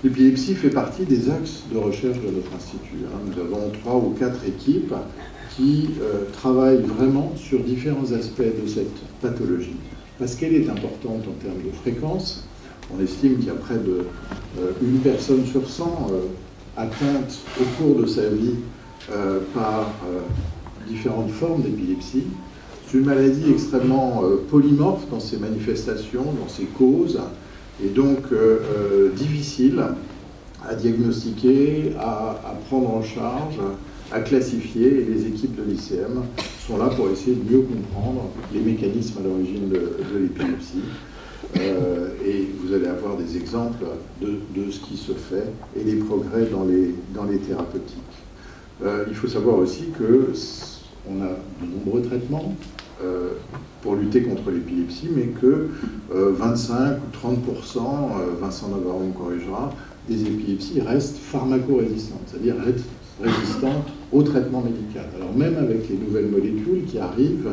L'épilepsie fait partie des axes de recherche de notre institut. Nous avons 3 ou 4 équipes qui travaillent vraiment sur différents aspects de cette pathologie. Parce qu'elle est importante en termes de fréquence. On estime qu'il y a près de 1 personne sur 100 atteinte au cours de sa vie par différentes formes d'épilepsie. C'est une maladie extrêmement polymorphe dans ses manifestations, dans ses causes, et donc difficile à diagnostiquer, à prendre en charge, à classifier, et les équipes de l'ICM sont là pour essayer de mieux comprendre les mécanismes à l'origine de l'épilepsie. Et vous allez avoir des exemples de ce qui se fait et les progrès dans les thérapeutiques. Il faut savoir aussi qu'on a de nombreux traitements pour lutter contre l'épilepsie, mais que 25 ou 30%, Vincent Navarro me corrigera, des épilepsies restent pharmacorésistantes, c'est-à-dire résistantes au traitement médical. Alors même avec les nouvelles molécules qui arrivent,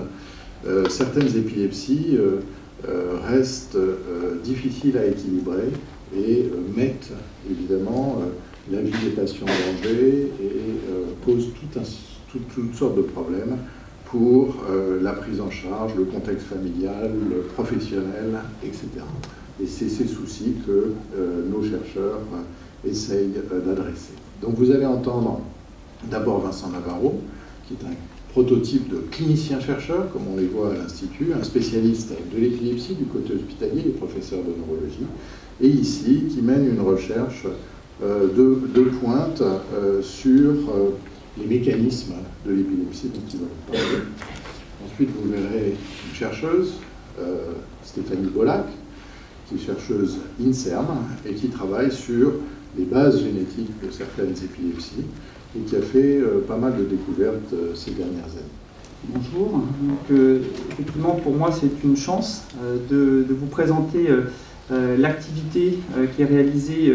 certaines épilepsies restent difficiles à équilibrer et mettent évidemment la vie des patients en danger et posent toutes sortes de problèmes pour la prise en charge, le contexte familial, le professionnel, etc. Et c'est ces soucis que nos chercheurs essayent d'adresser. Donc vous allez entendre d'abord Vincent Navarro, qui est un prototype de clinicien-chercheur, comme on les voit à l'Institut, un spécialiste de l'épilepsie du côté hospitalier, et professeur de neurologie, et ici, qui mène une recherche de pointe sur les mécanismes de l'épilepsie dont il va vous parler. Ensuite, vous verrez une chercheuse, Stéphanie Bollack, qui est chercheuse INSERM et qui travaille sur les bases génétiques de certaines épilepsies et qui a fait pas mal de découvertes ces dernières années. Bonjour. Donc, effectivement, pour moi, c'est une chance de vous présenter l'activité qui est réalisée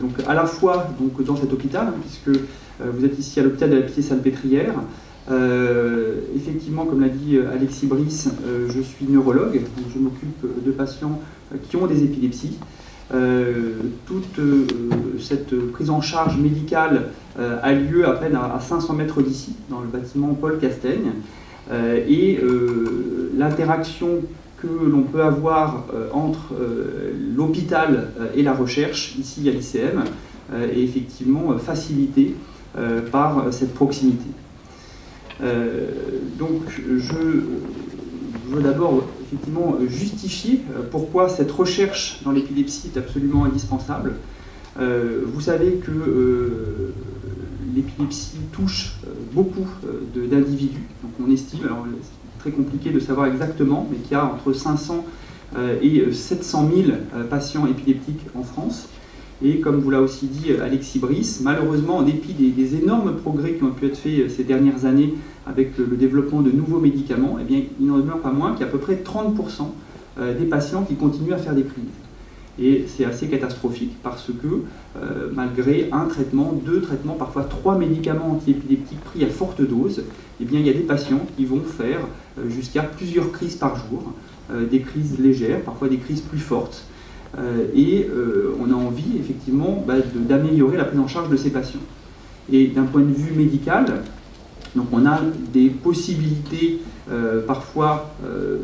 donc, à la fois donc, dans cet hôpital, puisque vous êtes ici à l'hôpital de la Pitié-Salpêtrière. Effectivement, comme l'a dit Alexis Brice, je suis neurologue, donc je m'occupe de patients qui ont des épilepsies. Toute cette prise en charge médicale a lieu à peine à 500 mètres d'ici, dans le bâtiment Paul Castaigne, et l'interaction que l'on peut avoir entre l'hôpital et la recherche, ici à l'ICM, est effectivement facilitée par cette proximité. Donc je veux d'abord effectivement justifier pourquoi cette recherche dans l'épilepsie est absolument indispensable. Vous savez que l'épilepsie touche beaucoup d'individus, donc on estime, alors c'est très compliqué de savoir exactement, mais qu'il y a entre 500 et 700 000 patients épileptiques en France. Et comme vous l'a aussi dit Alexis Brice, malheureusement, en dépit des énormes progrès qui ont pu être faits ces dernières années avec le développement de nouveaux médicaments, eh bien, il n'en demeure pas moins qu'il y a à peu près 30% des patients qui continuent à faire des crises. Et c'est assez catastrophique parce que malgré un traitement, 2 traitements, parfois 3 médicaments antiépileptiques pris à forte dose, eh bien, il y a des patients qui vont faire jusqu'à plusieurs crises par jour, des crises légères, parfois des crises plus fortes. Et on a envie effectivement d'améliorer la prise en charge de ces patients. Et d'un point de vue médical, donc on a des possibilités parfois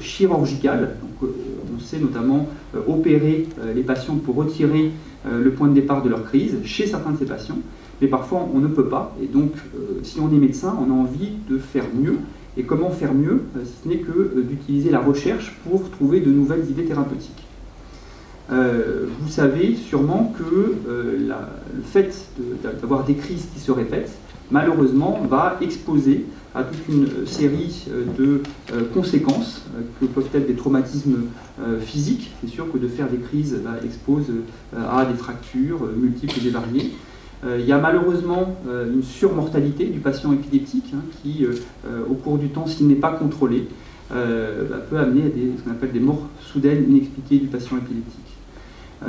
chirurgicales. Donc, on sait notamment opérer les patients pour retirer le point de départ de leur crise chez certains de ces patients, mais parfois on ne peut pas. Et donc si on est médecin, on a envie de faire mieux. Et comment faire mieux, si ce n'est que d'utiliser la recherche pour trouver de nouvelles idées thérapeutiques. Vous savez sûrement que le fait d'avoir des crises qui se répètent, malheureusement, va exposer à toute une série de conséquences que peuvent être des traumatismes physiques. C'est sûr que de faire des crises expose à des fractures multiples et variées. Il y a malheureusement une surmortalité du patient épileptique qui, au cours du temps, s'il n'est pas contrôlé, peut amener à ce qu'on appelle des morts soudaines inexpliquées du patient épileptique.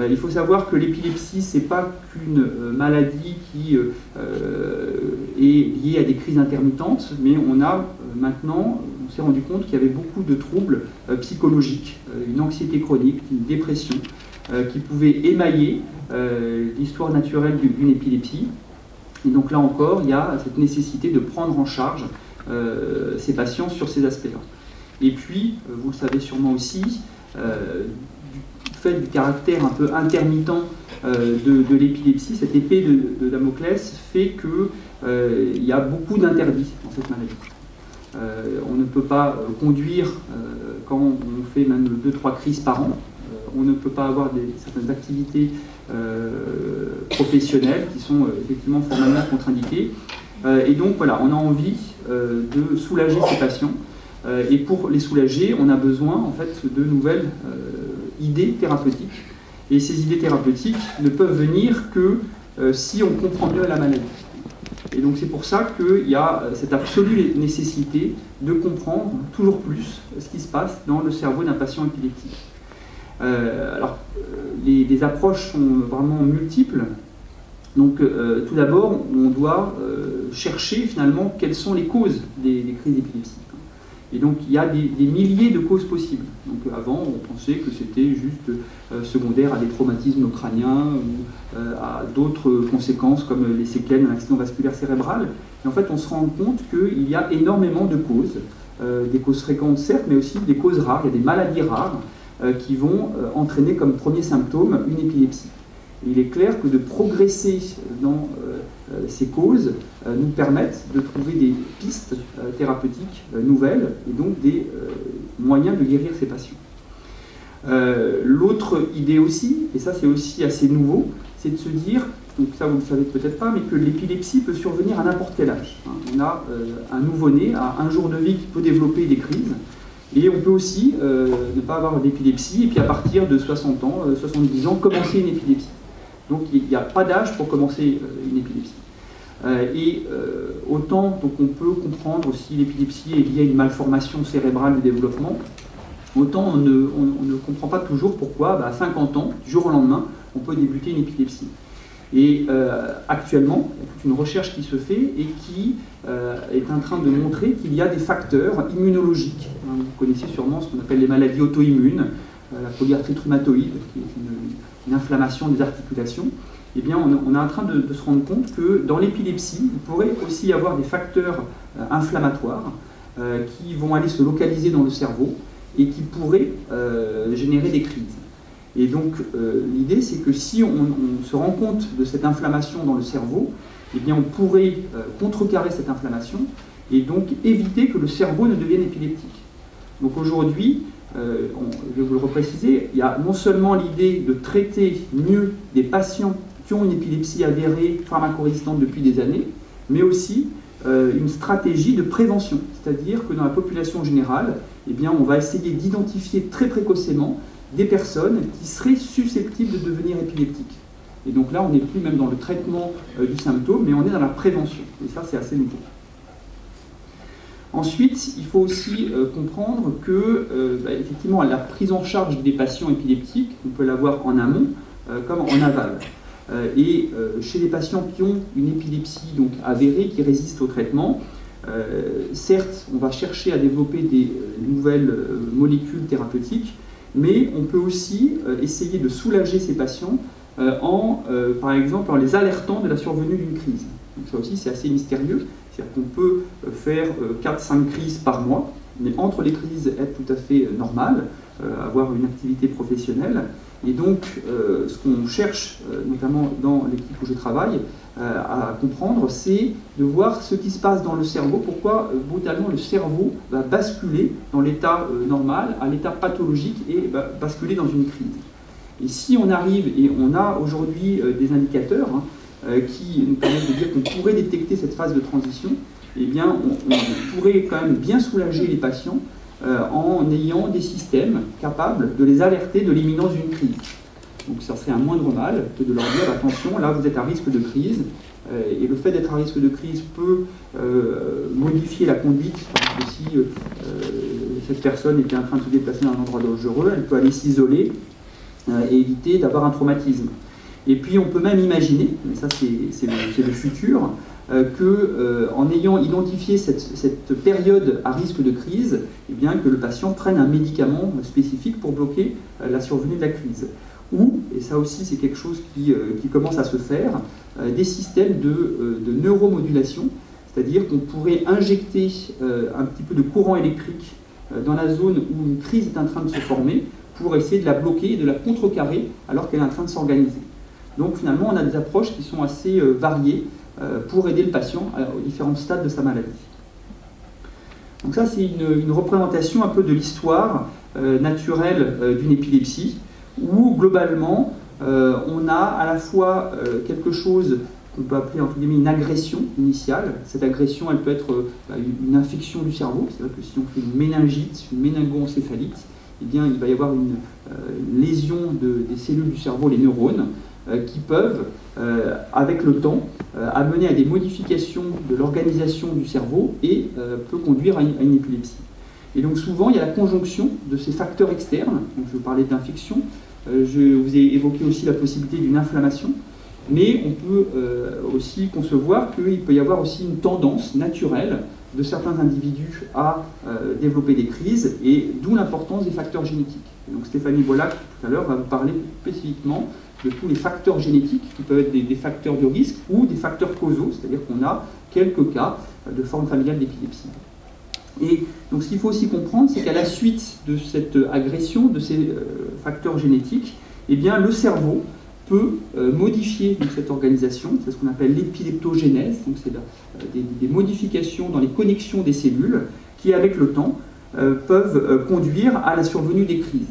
Il faut savoir que l'épilepsie, ce n'est pas qu'une maladie qui est liée à des crises intermittentes, mais on a maintenant, on s'est rendu compte qu'il y avait beaucoup de troubles psychologiques, une anxiété chronique, une dépression, qui pouvaient émailler l'histoire naturelle d'une épilepsie. Et donc là encore, il y a cette nécessité de prendre en charge ces patients sur ces aspects-là. Et puis, vous le savez sûrement aussi, du fait du caractère un peu intermittent de l'épilepsie, cette épée de Damoclès fait qu'il y a beaucoup d'interdits dans cette maladie. On ne peut pas conduire quand on fait même 2-3 crises par an. On ne peut pas avoir certaines activités professionnelles qui sont effectivement formellement contre-indiquées. Et donc voilà, on a envie de soulager ces patients. Et pour les soulager, on a besoin en fait de nouvelles idées thérapeutiques. Et ces idées thérapeutiques ne peuvent venir que si on comprend mieux la maladie. Et donc c'est pour ça qu'il y a cette absolue nécessité de comprendre toujours plus ce qui se passe dans le cerveau d'un patient épileptique. Les approches sont vraiment multiples. Donc tout d'abord, on doit chercher finalement quelles sont les causes des crises d'épilepsie. Et donc il y a des milliers de causes possibles. Donc avant, on pensait que c'était juste secondaire à des traumatismes crâniens ou à d'autres conséquences comme les séquelles d'un accident vasculaire cérébral. Et en fait, on se rend compte qu'il y a énormément de causes, des causes fréquentes certes, mais aussi des causes rares. Il y a des maladies rares qui vont entraîner comme premier symptôme une épilepsie. Et il est clair que de progresser dans ces causes nous permettent de trouver des pistes thérapeutiques nouvelles et donc des moyens de guérir ces patients. L'autre idée aussi, et ça c'est aussi assez nouveau, c'est de se dire, donc ça vous ne le savez peut-être pas, mais que l'épilepsie peut survenir à n'importe quel âge. On a un nouveau-né à 1 jour de vie qui peut développer des crises, et on peut aussi ne pas avoir d'épilepsie, et puis à partir de 60 ans, 70 ans, commencer une épilepsie. Donc il n'y a pas d'âge pour commencer une épilepsie. Autant donc, on peut comprendre si l'épilepsie est liée à une malformation cérébrale du développement, autant on ne comprend pas toujours pourquoi, à 50 ans, du jour au lendemain, on peut débuter une épilepsie. Et actuellement, il y a toute une recherche qui se fait et qui est en train de montrer qu'il y a des facteurs immunologiques. Vous connaissez sûrement ce qu'on appelle les maladies auto-immunes, la polyarthrite rhumatoïde, qui est une inflammation des articulations. Eh bien, on est en train de se rendre compte que dans l'épilepsie, il pourrait aussi y avoir des facteurs inflammatoires qui vont aller se localiser dans le cerveau et qui pourraient générer des crises. Et donc, l'idée, c'est que si on se rend compte de cette inflammation dans le cerveau, eh bien, on pourrait contrecarrer cette inflammation et donc éviter que le cerveau ne devienne épileptique. Donc aujourd'hui, je vais vous le repréciser, il y a non seulement l'idée de traiter mieux des patients qui ont une épilepsie avérée, pharmacorésistante depuis des années, mais aussi une stratégie de prévention. C'est-à-dire que dans la population générale, eh bien, on va essayer d'identifier très précocement des personnes qui seraient susceptibles de devenir épileptiques. Et donc là, on n'est plus même dans le traitement du symptôme, mais on est dans la prévention. Et ça, c'est assez nouveau. Ensuite, il faut aussi comprendre que, effectivement, la prise en charge des patients épileptiques, on peut l'avoir en amont comme en aval. Chez les patients qui ont une épilepsie donc avérée, qui résiste au traitement, certes, on va chercher à développer des nouvelles molécules thérapeutiques, mais on peut aussi essayer de soulager ces patients par exemple, en les alertant de la survenue d'une crise. Donc ça aussi, c'est assez mystérieux. C'est-à-dire qu'on peut faire 4-5 crises par mois, mais entre les crises, être tout à fait normal, avoir une activité professionnelle. Et donc, ce qu'on cherche, notamment dans l'équipe où je travaille, à comprendre, c'est de voir ce qui se passe dans le cerveau, pourquoi brutalement le cerveau va basculer dans l'état normal à l'état pathologique et va basculer dans une crise. Et si on arrive, et on a aujourd'hui des indicateurs qui nous permettent de dire qu'on pourrait détecter cette phase de transition, eh bien on pourrait quand même bien soulager les patients en ayant des systèmes capables de les alerter de l'imminence d'une crise. Donc ça serait un moindre mal que de leur dire attention, là vous êtes à risque de crise, et le fait d'être à risque de crise peut modifier la conduite. Parce que si cette personne était en train de se déplacer dans un endroit dangereux, elle peut aller s'isoler et éviter d'avoir un traumatisme. Et puis on peut même imaginer, mais ça c'est le futur, qu'en ayant identifié cette période à risque de crise, eh bien, que le patient prenne un médicament spécifique pour bloquer la survenue de la crise. ou, et ça aussi c'est quelque chose qui commence à se faire, des systèmes de neuromodulation, c'est-à-dire qu'on pourrait injecter un petit peu de courant électrique dans la zone où une crise est en train de se former pour essayer de la bloquer et de la contrecarrer alors qu'elle est en train de s'organiser. Donc finalement, on a des approches qui sont assez variées pour aider le patient aux différents stades de sa maladie. Donc ça, c'est une représentation un peu de l'histoire naturelle d'une épilepsie, où globalement, on a à la fois quelque chose qu'on peut appeler entre guillemets une agression initiale. Cette agression, elle peut être une infection du cerveau, c'est-à-dire que si on fait une méningite, une méningoencéphalite, eh bien, il va y avoir une lésion des cellules du cerveau, les neurones, qui peuvent, avec le temps, amener à des modifications de l'organisation du cerveau et peut conduire à une épilepsie. Et donc souvent, il y a la conjonction de ces facteurs externes. Donc, je parlais d'infection, je vous ai évoqué aussi la possibilité d'une inflammation, mais on peut aussi concevoir qu'il peut y avoir aussi une tendance naturelle de certains individus à développer des crises, et d'où l'importance des facteurs génétiques. Et donc Stéphanie Bollack, tout à l'heure, va vous parler spécifiquement de tous les facteurs génétiques qui peuvent être des facteurs de risque ou des facteurs causaux, c'est-à-dire qu'on a quelques cas de forme familiale d'épilepsie. Et donc ce qu'il faut aussi comprendre, c'est qu'à la suite de cette agression, de ces facteurs génétiques, eh bien, le cerveau peut modifier cette organisation, c'est ce qu'on appelle l'épileptogénèse, donc c'est des modifications dans les connexions des cellules qui, avec le temps, peuvent conduire à la survenue des crises.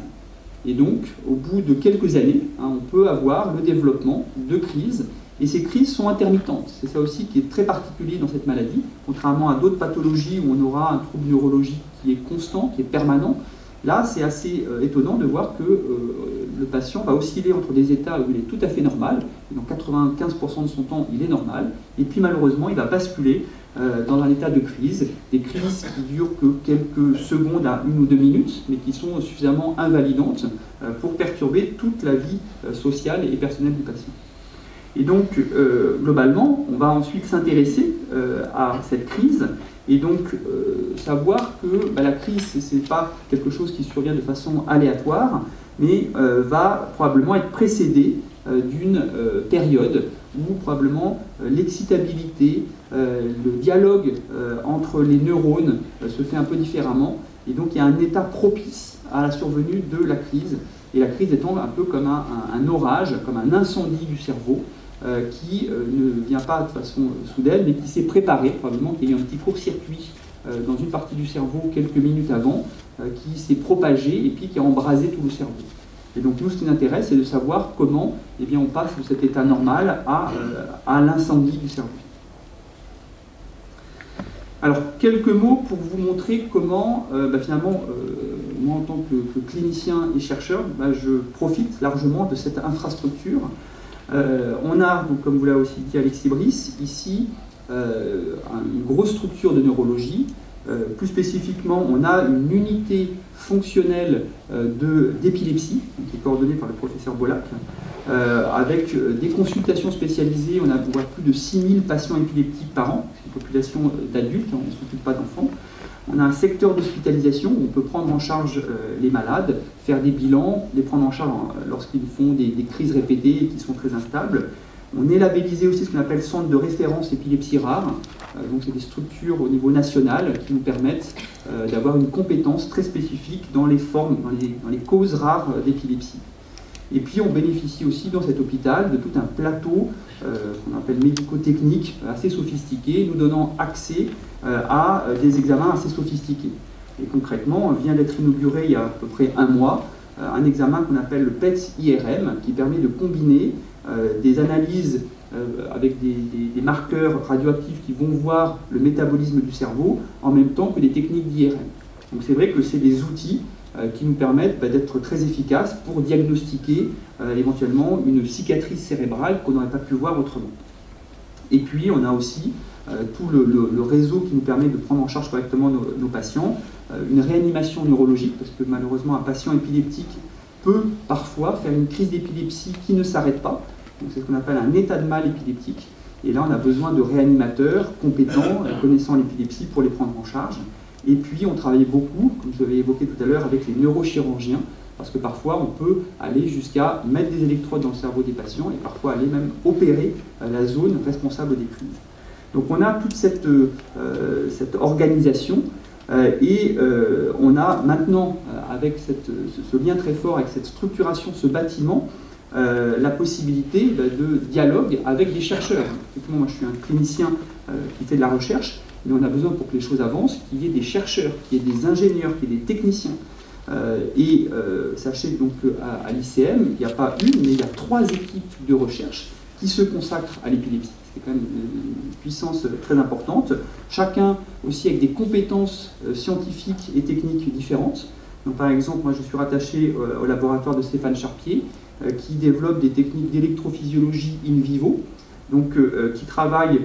Et donc, au bout de quelques années, on peut avoir le développement de crises, et ces crises sont intermittentes. C'est ça aussi qui est très particulier dans cette maladie, contrairement à d'autres pathologies où on aura un trouble neurologique qui est constant, qui est permanent. Là, c'est assez étonnant de voir que le patient va osciller entre des états où il est tout à fait normal, et dans 95% de son temps, il est normal, et puis malheureusement, il va basculer dans un état de crise, des crises qui durent que quelques secondes à 1 ou 2 minutes, mais qui sont suffisamment invalidantes pour perturber toute la vie sociale et personnelle du patient. Et donc, globalement, on va ensuite s'intéresser à cette crise, et donc savoir que la crise, ce n'est pas quelque chose qui survient de façon aléatoire, mais va probablement être précédée d'une période où probablement l'excitabilité, le dialogue entre les neurones se fait un peu différemment, et donc il y a un état propice à la survenue de la crise, et la crise étant un peu comme un orage, comme un incendie du cerveau, qui ne vient pas de façon soudaine, mais qui s'est préparé, probablement qu'il y a eu un petit court-circuit dans une partie du cerveau quelques minutes avant, qui s'est propagé et puis qui a embrasé tout le cerveau. Et donc nous, ce qui nous intéresse, c'est de savoir comment on passe de cet état normal à l'incendie du cerveau. Alors, quelques mots pour vous montrer comment, finalement, moi en tant que clinicien et chercheur, je profite largement de cette infrastructure. On a, donc, comme vous l'avez aussi dit Alexis Brice, ici une grosse structure de neurologie. Plus spécifiquement, on a une unité fonctionnelle d'épilepsie, qui est coordonnée par le professeur Bollack, avec des consultations spécialisées. On voit plus de 6000 patients épileptiques par an, c'est une population d'adultes, on ne s'occupe pas d'enfants. On a un secteur d'hospitalisation où on peut prendre en charge les malades, faire des bilans, les prendre en charge lorsqu'ils font des crises répétées et qui sont très instables. On est labellisé aussi ce qu'on appelle centre de référence épilepsie rare. Donc c'est des structures au niveau national qui nous permettent d'avoir une compétence très spécifique dans les formes, dans les causes rares d'épilepsie. Et puis on bénéficie aussi dans cet hôpital de tout un plateau qu'on appelle médico-technique assez sophistiqué, nous donnant accès à des examens assez sophistiqués. Et concrètement, vient d'être inauguré il y a à peu près 1 mois un examen qu'on appelle le PET-IRM, qui permet de combiner des analyses avec des marqueurs radioactifs qui vont voir le métabolisme du cerveau en même temps que des techniques d'IRM. Donc c'est vrai que c'est des outils qui nous permettent d'être très efficaces pour diagnostiquer éventuellement une cicatrice cérébrale qu'on n'aurait pas pu voir autrement. Et puis on a aussi tout le réseau qui nous permet de prendre en charge correctement nos patients, une réanimation neurologique, parce que malheureusement un patient épileptique peut parfois faire une crise d'épilepsie qui ne s'arrête pas. Donc c'est ce qu'on appelle un état de mal épileptique. Et là, on a besoin de réanimateurs compétents, connaissant l'épilepsie pour les prendre en charge. Et puis, on travaille beaucoup, comme je l'avais évoqué tout à l'heure, avec les neurochirurgiens parce que parfois on peut aller jusqu'à mettre des électrodes dans le cerveau des patients et parfois aller même opérer la zone responsable des crises. Donc on a toute cette organisation et on a maintenant, avec ce lien très fort, avec cette structuration, ce bâtiment, la possibilité de dialogue avec des chercheurs. Effectivement, moi je suis un clinicien qui fait de la recherche, mais on a besoin pour que les choses avancent, qu'il y ait des chercheurs, qu'il y ait des ingénieurs, qu'il y ait des techniciens. Sachez donc qu'à l'ICM, il n'y a pas une, mais il y a 3 équipes de recherche qui se consacrent à l'épilepsie. C'est quand même une puissance très importante. Chacun aussi avec des compétences scientifiques et techniques différentes. Donc, par exemple, moi je suis rattaché au laboratoire de Stéphane Charpier, qui développe des techniques d'électrophysiologie in vivo, donc, qui travaille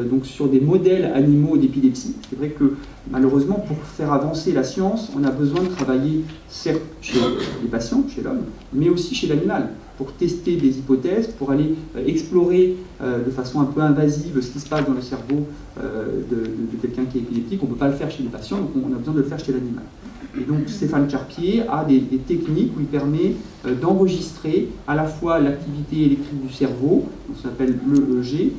donc sur des modèles animaux d'épilepsie. C'est vrai que malheureusement, pour faire avancer la science, on a besoin de travailler certes chez les patients, chez l'homme, mais aussi chez l'animal, pour tester des hypothèses, pour aller explorer de façon un peu invasive ce qui se passe dans le cerveau de quelqu'un qui est épileptique. On ne peut pas le faire chez les patients, donc on a besoin de le faire chez l'animal. Et donc Stéphane Charpier a des techniques où il permet d'enregistrer à la fois l'activité électrique du cerveau, ça s'appelle l'EEG,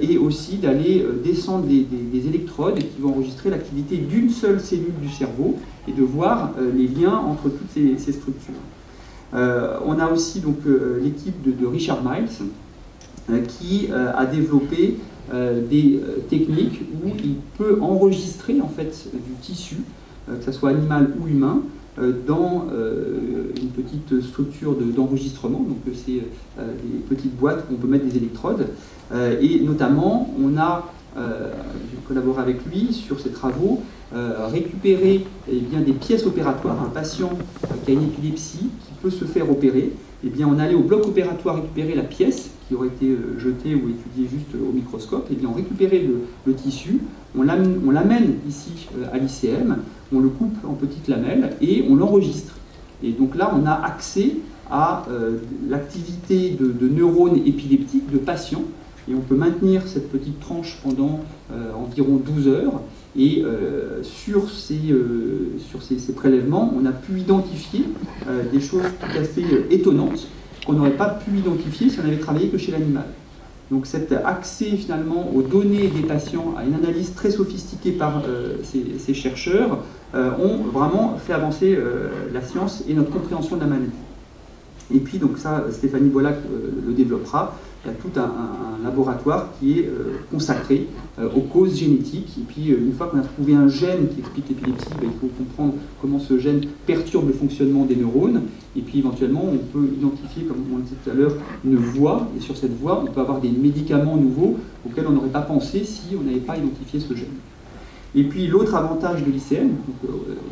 et aussi d'aller descendre des électrodes qui vont enregistrer l'activité d'une seule cellule du cerveau et de voir les liens entre toutes ces structures. On a aussi donc l'équipe de Richard Miles qui a développé des techniques où il peut enregistrer en fait du tissu, que ce soit animal ou humain, dans une petite structure d'enregistrement. Donc c'est des petites boîtes où on peut mettre des électrodes. Et notamment, on a collaboré avec lui sur ces travaux, récupérer bien, des pièces opératoires. Un patient qui a une épilepsie, qui peut se faire opérer, eh bien, on allait au bloc opératoire récupérer la pièce qui aurait été jetée ou étudiée juste au microscope, et bien on récupérait le tissu, on l'amène ici à l'ICM, on le coupe en petites lamelles et on l'enregistre. Et donc là, on a accès à l'activité de neurones épileptiques de patients, et on peut maintenir cette petite tranche pendant environ 12 heures, et sur ces prélèvements, on a pu identifier des choses tout à fait étonnantes qu'on n'aurait pas pu identifier si on avait travaillé que chez l'animal. Donc cet accès finalement aux données des patients, à une analyse très sophistiquée par ces chercheurs, ont vraiment fait avancer la science et notre compréhension de la maladie. Et puis donc ça, Stéphanie Bollac le développera. Il y a tout un laboratoire qui est consacré aux causes génétiques. Et puis une fois qu'on a trouvé un gène qui explique l'épilepsie, il faut comprendre comment ce gène perturbe le fonctionnement des neurones. Et puis éventuellement, on peut identifier, comme on le disait tout à l'heure, une voie. Et sur cette voie, on peut avoir des médicaments nouveaux auxquels on n'aurait pas pensé si on n'avait pas identifié ce gène. Et puis l'autre avantage de l'ICM,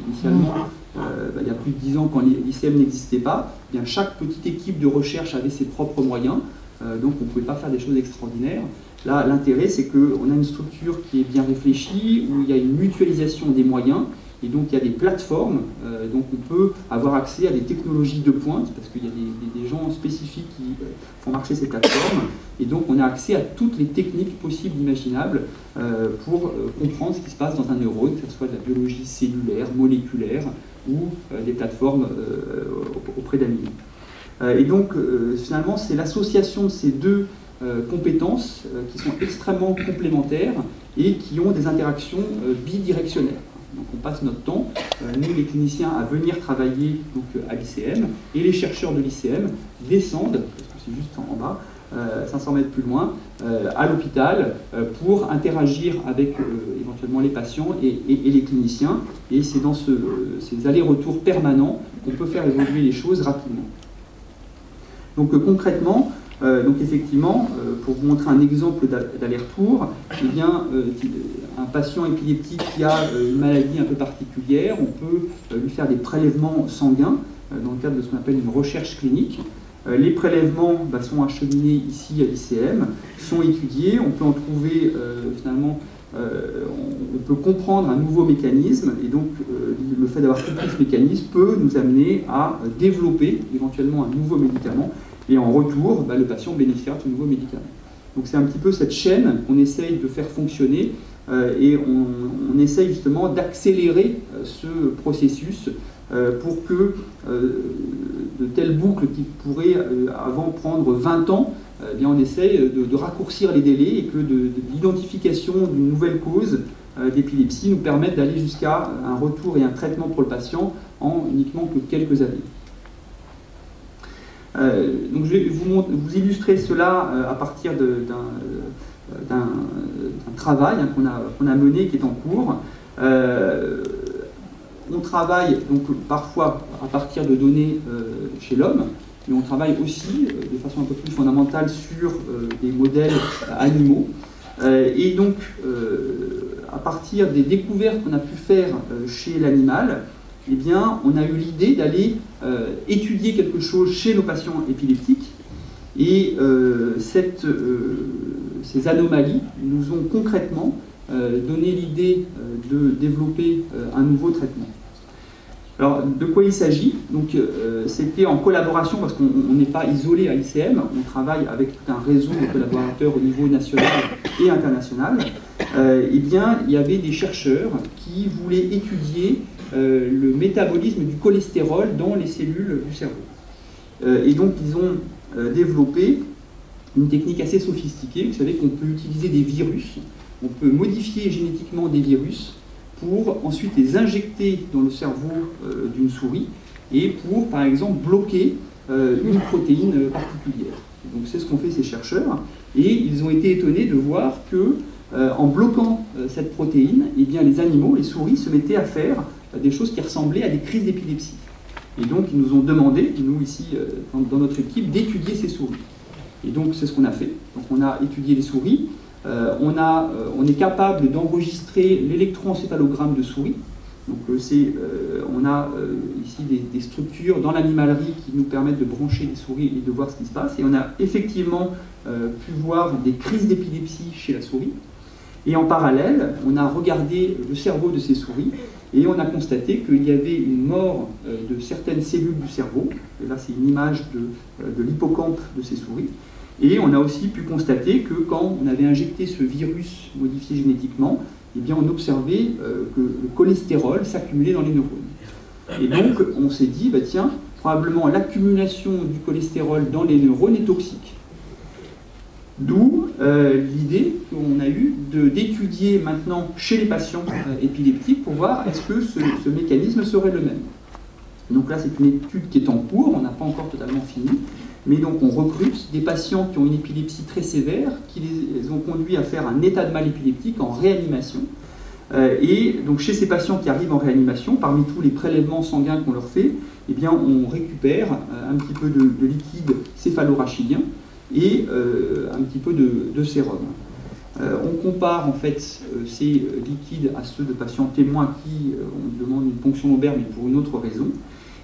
initialement, il y a plus de 10 ans, quand l'ICM n'existait pas, bien, chaque petite équipe de recherche avait ses propres moyens. Donc on ne pouvait pas faire des choses extraordinaires. Là, l'intérêt, c'est qu'on a une structure qui est bien réfléchie, où il y a une mutualisation des moyens, et donc il y a des plateformes, donc on peut avoir accès à des technologies de pointe, parce qu'il y a des gens spécifiques qui font marcher ces plateformes, et donc on a accès à toutes les techniques possibles, imaginables, pour comprendre ce qui se passe dans un neurone, que ce soit de la biologie cellulaire, moléculaire, ou des plateformes auprès d'amis. Et donc, finalement, c'est l'association de ces deux compétences qui sont extrêmement complémentaires et qui ont des interactions bidirectionnelles. Donc, on passe notre temps, nous les cliniciens, à venir travailler donc, à l'ICM, et les chercheurs de l'ICM descendent, parce que c'est juste en bas, 500 mètres plus loin, à l'hôpital pour interagir avec éventuellement les patients et les cliniciens. Et c'est dans ces allers-retours permanents qu'on peut faire évoluer les choses rapidement. Donc concrètement, donc effectivement, pour vous montrer un exemple d'aller-retour, eh bien, un patient épileptique qui a une maladie un peu particulière, on peut lui faire des prélèvements sanguins dans le cadre de ce qu'on appelle une recherche clinique. Les prélèvements sont acheminés ici à l'ICM, sont étudiés, on peut en trouver finalement, on peut comprendre un nouveau mécanisme, et donc le fait d'avoir compris ce mécanisme peut nous amener à développer éventuellement un nouveau médicament, et en retour, le patient bénéficiera de ce nouveau médicament. Donc c'est un petit peu cette chaîne qu'on essaye de faire fonctionner, et on essaye justement d'accélérer ce processus pour que de telles boucles qui pourraient avant prendre 20 ans, eh bien on essaye de raccourcir les délais et que de l'identification d'une nouvelle cause d'épilepsie nous permette d'aller jusqu'à un retour et un traitement pour le patient en uniquement que quelques années. Donc je vais vous illustrer cela à partir d'un travail qu'on a mené, qui est en cours. On travaille donc parfois à partir de données chez l'homme, mais on travaille aussi de façon un peu plus fondamentale sur des modèles animaux. Et donc, à partir des découvertes qu'on a pu faire chez l'animal, eh bien, on a eu l'idée d'aller étudier quelque chose chez nos patients épileptiques. Et ces anomalies nous ont concrètement donné l'idée de développer un nouveau traitement. Alors, de quoi il s'agit? Donc, c'était en collaboration, parce qu'on n'est pas isolé à ICM, on travaille avec tout un réseau de collaborateurs au niveau national et international. Eh bien, il y avait des chercheurs qui voulaient étudier le métabolisme du cholestérol dans les cellules du cerveau. Et donc, ils ont développé une technique assez sophistiquée. Vous savez qu'on peut utiliser des virus, on peut modifier génétiquement des virus pour ensuite les injecter dans le cerveau d'une souris et pour, par exemple, bloquer une protéine particulière. Donc c'est ce qu'ont fait ces chercheurs, et ils ont été étonnés de voir que en bloquant cette protéine, eh bien, les animaux, les souris, se mettaient à faire des choses qui ressemblaient à des crises d'épilepsie. Et donc ils nous ont demandé, nous ici dans notre équipe, d'étudier ces souris. Et donc c'est ce qu'on a fait. Donc on a étudié les souris. On est capable d'enregistrer l'électroencéphalogramme de souris. Donc on a ici des structures dans l'animalerie qui nous permettent de brancher les souris et de voir ce qui se passe. Et on a effectivement pu voir des crises d'épilepsie chez la souris. Et en parallèle, on a regardé le cerveau de ces souris et on a constaté qu'il y avait une mort de certaines cellules du cerveau. Et là, c'est une image de l'hippocampe de ces souris. Et on a aussi pu constater que quand on avait injecté ce virus modifié génétiquement, eh bien on observait que le cholestérol s'accumulait dans les neurones. Et donc on s'est dit, bah tiens, probablement l'accumulation du cholestérol dans les neurones est toxique. D'où l'idée qu'on a eue d'étudier maintenant chez les patients épileptiques pour voir est-ce que ce mécanisme serait le même. Donc là, c'est une étude qui est en cours, on n'a pas encore totalement fini. Mais donc on recrute des patients qui ont une épilepsie très sévère, qui les ont conduits à faire un état de mal épileptique en réanimation. Et donc chez ces patients qui arrivent en réanimation, parmi tous les prélèvements sanguins qu'on leur fait, eh bien on récupère un petit peu de liquide céphalorachidien et un petit peu de sérum. On compare en fait ces liquides à ceux de patients témoins qui on demande une ponction lombaire mais pour une autre raison.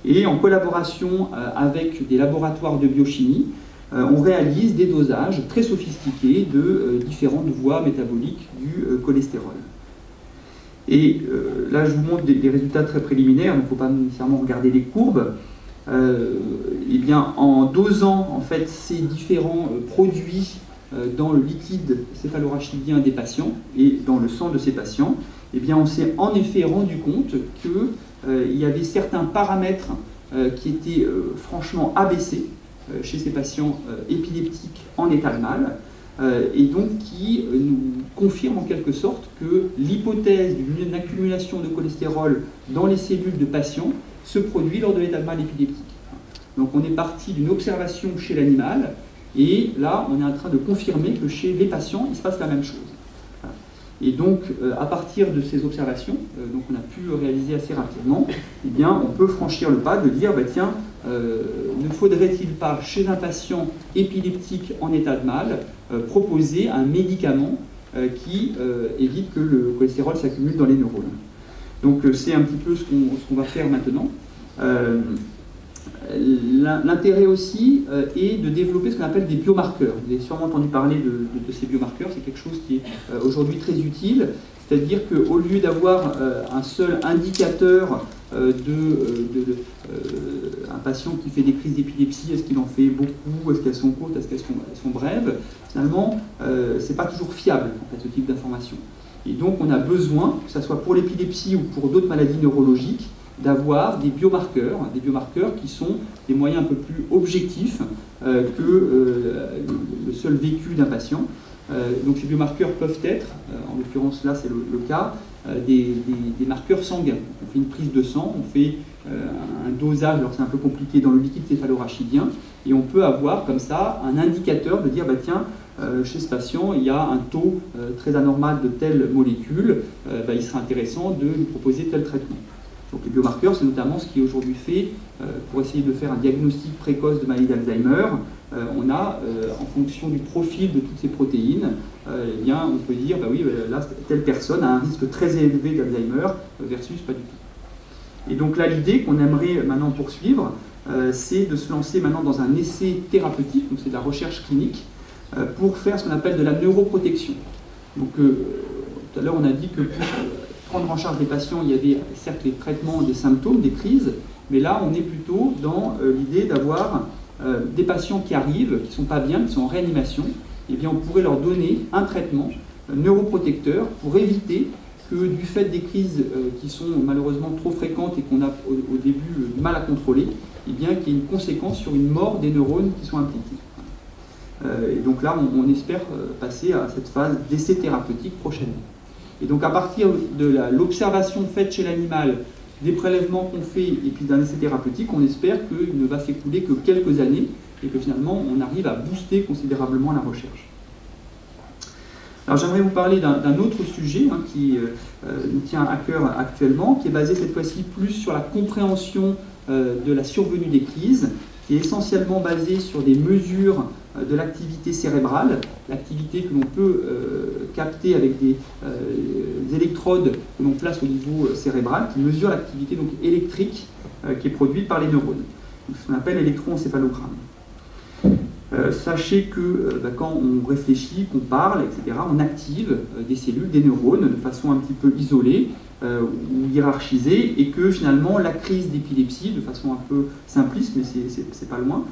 Et en collaboration avec des laboratoires de biochimie, on réalise des dosages très sophistiqués de différentes voies métaboliques du cholestérol. Et là, je vous montre des résultats très préliminaires, donc il ne faut pas nécessairement regarder les courbes. Eh bien, en dosant en fait, ces différents produits dans le liquide céphalorachidien des patients et dans le sang de ces patients, eh bien, on s'est en effet rendu compte que il y avait certains paramètres qui étaient franchement abaissés chez ces patients épileptiques en état de mal, et donc qui nous confirment en quelque sorte que l'hypothèse d'une accumulation de cholestérol dans les cellules de patients se produit lors de l'état de mal épileptique. Donc on est parti d'une observation chez l'animal, et là on est en train de confirmer que chez les patients il se passe la même chose. Et donc, à partir de ces observations, donc on a pu réaliser assez rapidement, eh bien, on peut franchir le pas de dire, bah, tiens, ne faudrait-il pas, chez un patient épileptique en état de mal, proposer un médicament qui évite que le cholestérol s'accumule dans les neurones. Donc, c'est un petit peu ce qu'on va faire maintenant. L'intérêt aussi est de développer ce qu'on appelle des biomarqueurs. Vous avez sûrement entendu parler de ces biomarqueurs, c'est quelque chose qui est aujourd'hui très utile, c'est-à-dire qu'au lieu d'avoir un seul indicateur un patient qui fait des crises d'épilepsie, est-ce qu'il en fait beaucoup, est-ce qu'elles sont courtes, est-ce qu'elles sont brèves, finalement, c'est pas toujours fiable en fait, ce type d'information. Et donc on a besoin, que ce soit pour l'épilepsie ou pour d'autres maladies neurologiques, d'avoir des biomarqueurs qui sont des moyens un peu plus objectifs que le seul vécu d'un patient. Donc ces biomarqueurs peuvent être, en l'occurrence là c'est le cas, des marqueurs sanguins. On fait une prise de sang, on fait un dosage, alors c'est un peu compliqué dans le liquide céphalorachidien, et on peut avoir comme ça un indicateur de dire, bah, tiens, chez ce patient, il y a un taux très anormal de telle molécule, bah, il serait intéressant de lui proposer tel traitement. Donc les biomarqueurs, c'est notamment ce qui est aujourd'hui fait pour essayer de faire un diagnostic précoce de maladie d'Alzheimer. On a, en fonction du profil de toutes ces protéines, eh bien, on peut dire, bah oui, là, telle personne a un risque très élevé d'Alzheimer versus pas du tout. Et donc là, l'idée qu'on aimerait maintenant poursuivre, c'est de se lancer maintenant dans un essai thérapeutique, donc c'est de la recherche clinique, pour faire ce qu'on appelle de la neuroprotection. Donc tout à l'heure, on a dit que pour prendre en charge les patients, il y avait certes les traitements des symptômes, des crises, mais là, on est plutôt dans l'idée d'avoir des patients qui arrivent, qui ne sont pas bien, qui sont en réanimation, eh bien on pourrait leur donner un traitement neuroprotecteur pour éviter que du fait des crises qui sont malheureusement trop fréquentes et qu'on a au début du mal à contrôler, eh bien qu'il y ait une conséquence sur une mort des neurones qui sont impliqués. Et donc là, on espère passer à cette phase d'essai thérapeutique prochainement. Et donc à partir de l'observation faite chez l'animal, des prélèvements qu'on fait et puis d'un essai thérapeutique, on espère qu'il ne va s'écouler que quelques années et que finalement on arrive à booster considérablement la recherche. Alors j'aimerais vous parler d'un autre sujet qui nous tient à cœur actuellement, qui est basé cette fois-ci plus sur la compréhension de la survenue des crises, qui est essentiellement basée sur des mesures de l'activité cérébrale, l'activité que l'on peut capter avec des électrodes que l'on place au niveau cérébral, qui mesurent l'activité donc électrique qui est produite par les neurones. Donc, ce qu'on appelle l'électroencéphalogramme. Sachez que quand on réfléchit, qu'on parle, etc., on active des cellules, des neurones, de façon un petit peu isolée ou hiérarchisée, et que finalement la crise d'épilepsie, de façon un peu simpliste, mais c'est pas loin,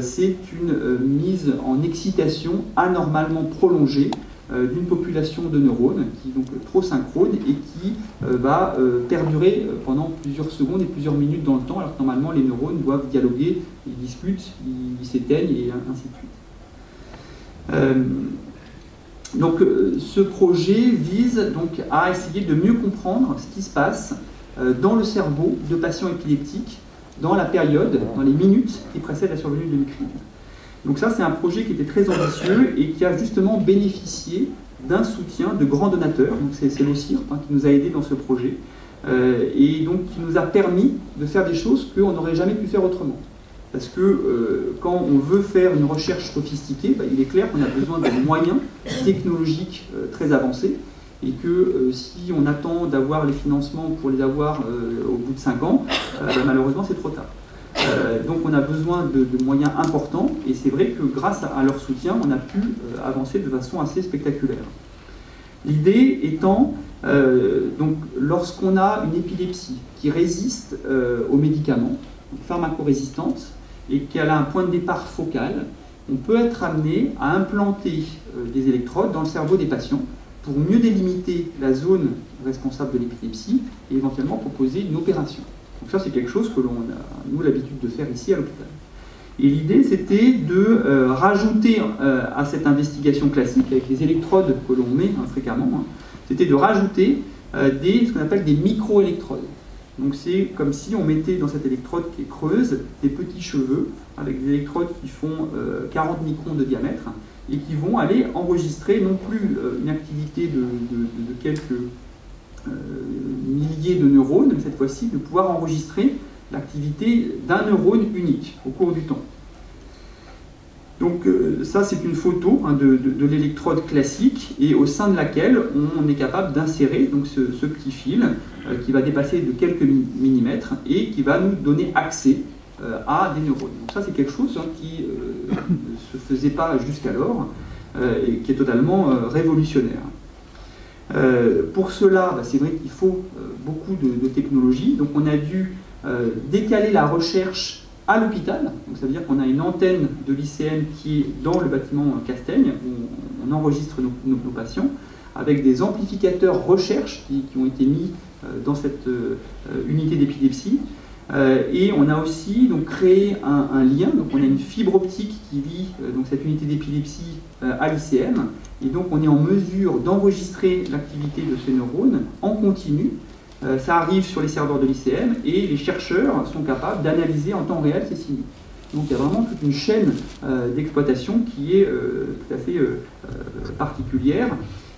c'est une mise en excitation anormalement prolongée d'une population de neurones qui est donc trop synchrone et qui va perdurer pendant plusieurs secondes et plusieurs minutes dans le temps, alors que normalement les neurones doivent dialoguer, ils discutent, ils s'éteignent et ainsi de suite. Donc ce projet vise donc à essayer de mieux comprendre ce qui se passe dans le cerveau de patients épileptiques dans la période, dans les minutes qui précèdent la survenue d'une crise. Donc ça, c'est un projet qui était très ambitieux et qui a justement bénéficié d'un soutien de grands donateurs. Donc c'est l'OCIRP qui nous a aidés dans ce projet et donc qui nous a permis de faire des choses qu'on n'aurait jamais pu faire autrement. Parce que quand on veut faire une recherche sophistiquée, il est clair qu'on a besoin de moyens technologiques très avancés et que si on attend d'avoir les financements pour les avoir au bout de 5 ans, malheureusement c'est trop tard. Donc on a besoin de moyens importants et c'est vrai que grâce à leur soutien, on a pu avancer de façon assez spectaculaire. L'idée étant, donc lorsqu'on a une épilepsie qui résiste aux médicaments, pharmacorésistante, et qu'elle a un point de départ focal, on peut être amené à implanter des électrodes dans le cerveau des patients pour mieux délimiter la zone responsable de l'épilepsie et éventuellement proposer une opération. Donc ça, c'est quelque chose que l'on a, nous, l'habitude de faire ici à l'hôpital. Et l'idée, c'était de rajouter à cette investigation classique, avec les électrodes que l'on met fréquemment, c'était de rajouter ce qu'on appelle des micro-électrodes. Donc c'est comme si on mettait dans cette électrode qui est creuse des petits cheveux avec des électrodes qui font 40 microns de diamètre et qui vont aller enregistrer non plus une activité de quelques milliers de neurones, mais cette fois-ci de pouvoir enregistrer l'activité d'un neurone unique au cours du temps. Donc ça c'est une photo de l'électrode classique et au sein de laquelle on est capable d'insérer donc ce petit fil qui va dépasser de quelques millimètres et qui va nous donner accès à des neurones. Donc ça c'est quelque chose qui ne se faisait pas jusqu'alors et qui est totalement révolutionnaire. Pour cela, c'est vrai qu'il faut beaucoup de technologie, donc on a dû décaler la recherche à l'hôpital, donc ça veut dire qu'on a une antenne de l'ICN qui est dans le bâtiment Castaigne, où on enregistre nos patients, avec des amplificateurs recherche qui ont été mis dans cette unité d'épilepsie. Et on a aussi donc, créé un lien, donc on a une fibre optique qui lie donc, cette unité d'épilepsie à l'ICM, et donc on est en mesure d'enregistrer l'activité de ces neurones en continu. Ça arrive sur les serveurs de l'ICM et les chercheurs sont capables d'analyser en temps réel ces signaux. Donc il y a vraiment toute une chaîne d'exploitation qui est tout à fait particulière.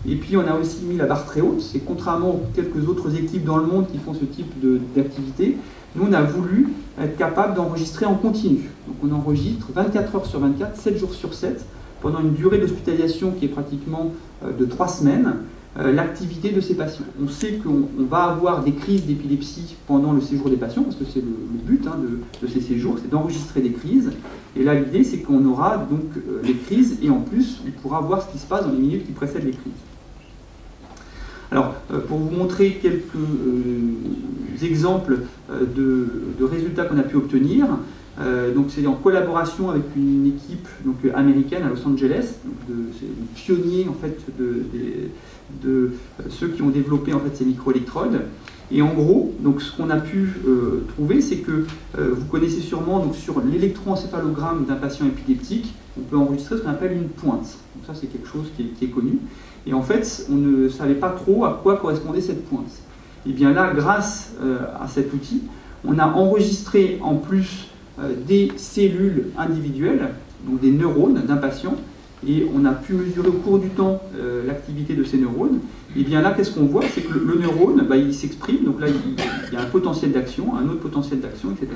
Et puis on a aussi mis la barre très haute, c'est contrairement aux quelques autres équipes dans le monde qui font ce type d'activité, nous on a voulu être capable d'enregistrer en continu. Donc on enregistre 24 heures sur 24, 7 jours sur 7, pendant une durée d'hospitalisation qui est pratiquement de 3 semaines, l'activité de ces patients. On sait qu'on va avoir des crises d'épilepsie pendant le séjour des patients, parce que c'est le but de ces séjours, c'est d'enregistrer des crises. Et là, l'idée, c'est qu'on aura donc les crises, et en plus, on pourra voir ce qui se passe dans les minutes qui précèdent les crises. Alors, pour vous montrer quelques exemples de résultats qu'on a pu obtenir, donc c'est en collaboration avec une équipe donc, américaine à Los Angeles, c'est les pionniers en fait de ceux qui ont développé en fait ces microélectrodes. Et en gros, donc ce qu'on a pu trouver, c'est que vous connaissez sûrement donc sur l'électroencéphalogramme d'un patient épileptique, on peut enregistrer ce qu'on appelle une pointe. Donc ça c'est quelque chose qui est connu. Et en fait, on ne savait pas trop à quoi correspondait cette pointe. Et bien là, grâce à cet outil, on a enregistré en plus des cellules individuelles, donc des neurones d'un patient, et on a pu mesurer au cours du temps l'activité de ces neurones. Et bien là, qu'est-ce qu'on voit? C'est que le neurone, il s'exprime, donc là, il y a un potentiel d'action, un autre potentiel d'action, etc.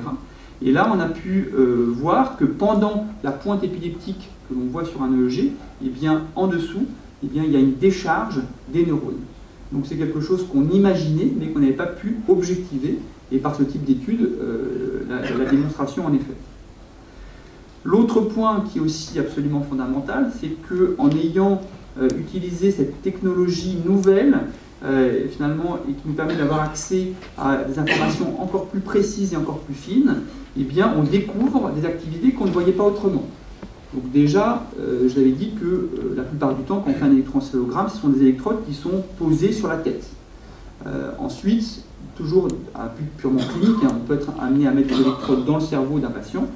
Et là, on a pu voir que pendant la pointe épileptique que l'on voit sur un EEG, et bien en dessous, et bien, il y a une décharge des neurones. Donc c'est quelque chose qu'on imaginait, mais qu'on n'avait pas pu objectiver, et par ce type d'étude, la démonstration en est faite. L'autre point qui est aussi absolument fondamental, c'est qu'en ayant utilisé cette technologie nouvelle, finalement, et qui nous permet d'avoir accès à des informations encore plus précises et encore plus fines, eh bien, on découvre des activités qu'on ne voyait pas autrement. Donc déjà, je l'avais dit que la plupart du temps, quand on fait un électroencéphalogramme, ce sont des électrodes qui sont posées sur la tête. Ensuite, toujours à but purement clinique, on peut être amené à mettre des électrodes dans le cerveau d'un patient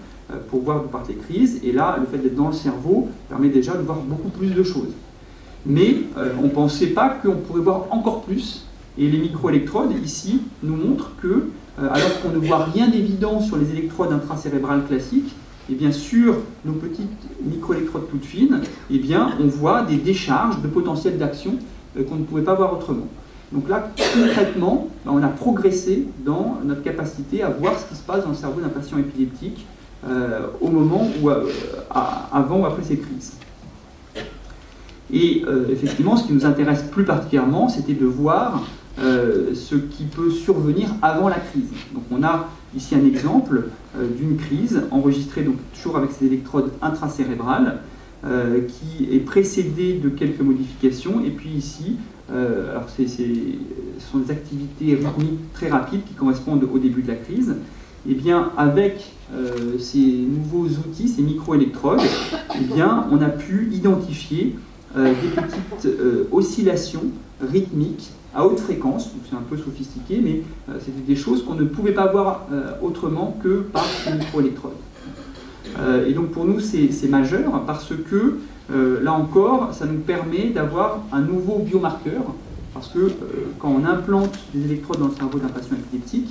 pour voir d'où partent les crises. Et là, le fait d'être dans le cerveau permet déjà de voir beaucoup plus de choses. Mais on ne pensait pas qu'on pourrait voir encore plus. Et les microélectrodes, ici, nous montrent que, alors qu'on ne voit rien d'évident sur les électrodes intracérébrales classiques, et bien sur nos petites microélectrodes toutes fines, et bien on voit des décharges de potentiel d'action qu'on ne pouvait pas voir autrement. Donc là, concrètement, on a progressé dans notre capacité à voir ce qui se passe dans le cerveau d'un patient épileptique au moment où, avant ou après ces crises. Et effectivement, ce qui nous intéresse plus particulièrement, c'était de voir ce qui peut survenir avant la crise. Donc on a ici un exemple d'une crise enregistrée donc, toujours avec ces électrodes intracérébrales qui est précédée de quelques modifications. Et puis ici, alors ce sont des activités rythmiques très rapides qui correspondent au début de la crise. Et bien avec ces nouveaux outils, ces microélectrodes, eh bien on a pu identifier des petites oscillations rythmiques à haute fréquence, c'est un peu sophistiqué, mais c'était des choses qu'on ne pouvait pas voir autrement que par ces microélectrodes. Et donc pour nous c'est majeur parce que là encore ça nous permet d'avoir un nouveau biomarqueur, parce que quand on implante des électrodes dans le cerveau d'un patient épileptique,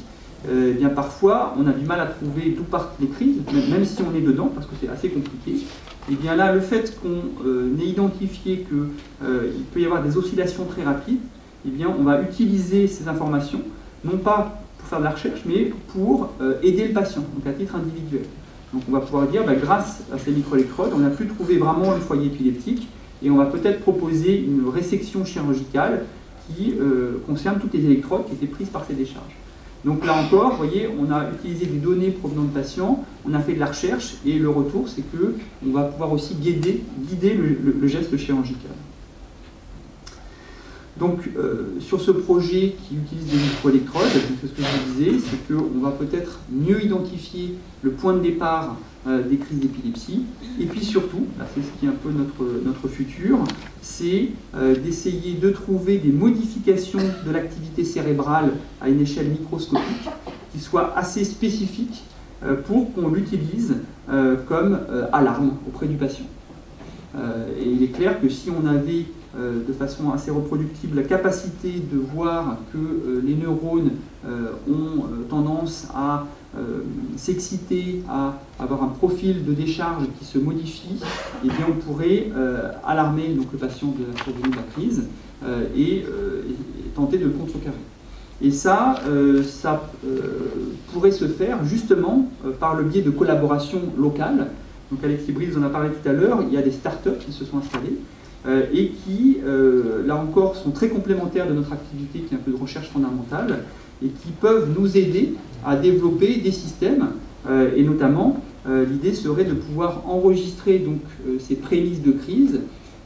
eh bien parfois on a du mal à trouver d'où partent les crises, même si on est dedans, parce que c'est assez compliqué. Et bien là, le fait qu'on ait identifié qu'il peut y avoir des oscillations très rapides, eh bien on va utiliser ces informations, non pas pour faire de la recherche, mais pour aider le patient, donc à titre individuel. Donc on va pouvoir dire, grâce à ces microélectrodes, on a pu trouver vraiment le foyer épileptique, et on va peut-être proposer une résection chirurgicale qui concerne toutes les électrodes qui étaient prises par ces décharges. Donc là encore, vous voyez, on a utilisé des données provenant de patients, on a fait de la recherche, et le retour, c'est qu'on va pouvoir aussi guider le geste chirurgical. Donc, sur ce projet qui utilise des microélectrodes, c'est ce que je vous disais, c'est qu'on va peut-être mieux identifier le point de départ des crises d'épilepsie. Et puis surtout, c'est ce qui est un peu notre futur, c'est d'essayer de trouver des modifications de l'activité cérébrale à une échelle microscopique qui soient assez spécifiques pour qu'on l'utilise comme alarme auprès du patient. Et il est clair que si on avait de façon assez reproductible la capacité de voir que les neurones ont tendance à s'exciter, à avoir un profil de décharge qui se modifie, eh bien on pourrait alarmer donc, le patient de la survenue de la crise et tenter de le contrecarrer. Et ça pourrait se faire justement par le biais de collaborations locales. Donc Alexis Brive en a parlé tout à l'heure, il y a des startups qui se sont installées et qui, là encore, sont très complémentaires de notre activité qui est un peu de recherche fondamentale et qui peuvent nous aider à développer des systèmes et notamment l'idée serait de pouvoir enregistrer donc, ces prémices de crise,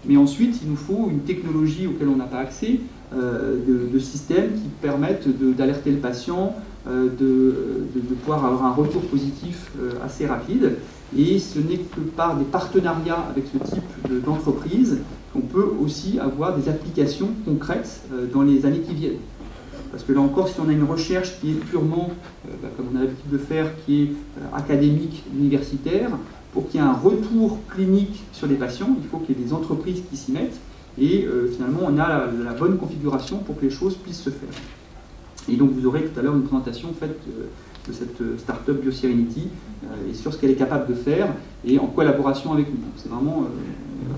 mais ensuite il nous faut une technologie auquel on n'a pas accès, de systèmes qui permettent d'alerter le patient, de pouvoir avoir un retour positif assez rapide. Et ce n'est que par des partenariats avec ce type d'entreprise qu'on peut aussi avoir des applications concrètes dans les années qui viennent. Parce que là encore, si on a une recherche qui est purement, comme on a l'habitude de faire, qui est académique, universitaire, pour qu'il y ait un retour clinique sur les patients, il faut qu'il y ait des entreprises qui s'y mettent. Et finalement, on a la bonne configuration pour que les choses puissent se faire. Et donc, vous aurez tout à l'heure une présentation faite de cette start-up BioSerenity et sur ce qu'elle est capable de faire et en collaboration avec nous. C'est vraiment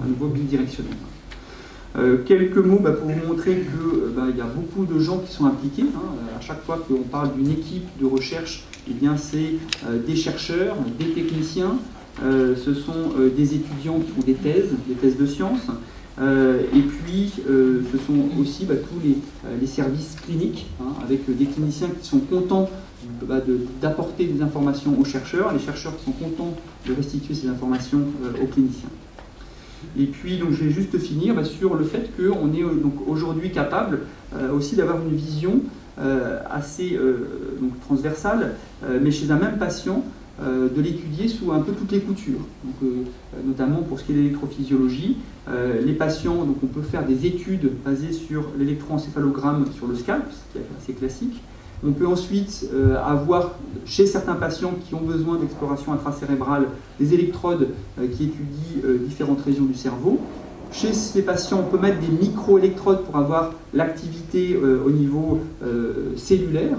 un niveau bidirectionnel. Quelques mots pour vous montrer qu'il y a beaucoup de gens qui sont impliqués. À chaque fois qu'on parle d'une équipe de recherche, eh bien c'est des chercheurs, des techniciens, ce sont des étudiants qui font des thèses de sciences, et puis ce sont aussi tous les services cliniques, avec des cliniciens qui sont contents d'apporter des informations aux chercheurs, les chercheurs qui sont contents de restituer ces informations aux cliniciens. Et puis, donc, je vais juste finir sur le fait qu'on est aujourd'hui capable aussi d'avoir une vision assez transversale, mais chez un même patient, de l'étudier sous un peu toutes les coutures. Donc, notamment pour ce qui est de l'électrophysiologie, les patients, donc on peut faire des études basées sur l'électroencéphalogramme sur le scalp, ce qui est assez classique. On peut ensuite avoir, chez certains patients qui ont besoin d'exploration intracérébrale, des électrodes qui étudient différentes régions du cerveau. Chez ces patients, on peut mettre des micro-électrodes pour avoir l'activité au niveau cellulaire.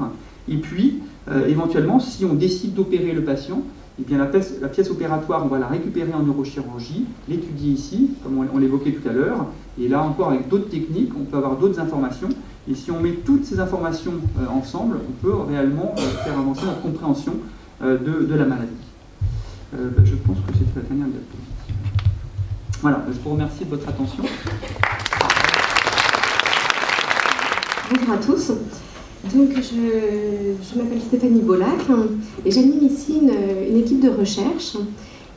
Et puis, éventuellement, si on décide d'opérer le patient, eh bien, la pièce opératoire, on va la récupérer en neurochirurgie, l'étudier ici, comme on l'évoquait tout à l'heure. Et là encore, avec d'autres techniques, on peut avoir d'autres informations. Et si on met toutes ces informations ensemble, on peut réellement faire avancer notre compréhension de la maladie. Je pense que c'était la dernière diapositive. Voilà, je vous remercie de votre attention. Bonjour à tous. Donc, je m'appelle Stéphanie Bollac et j'anime ici une équipe de recherche.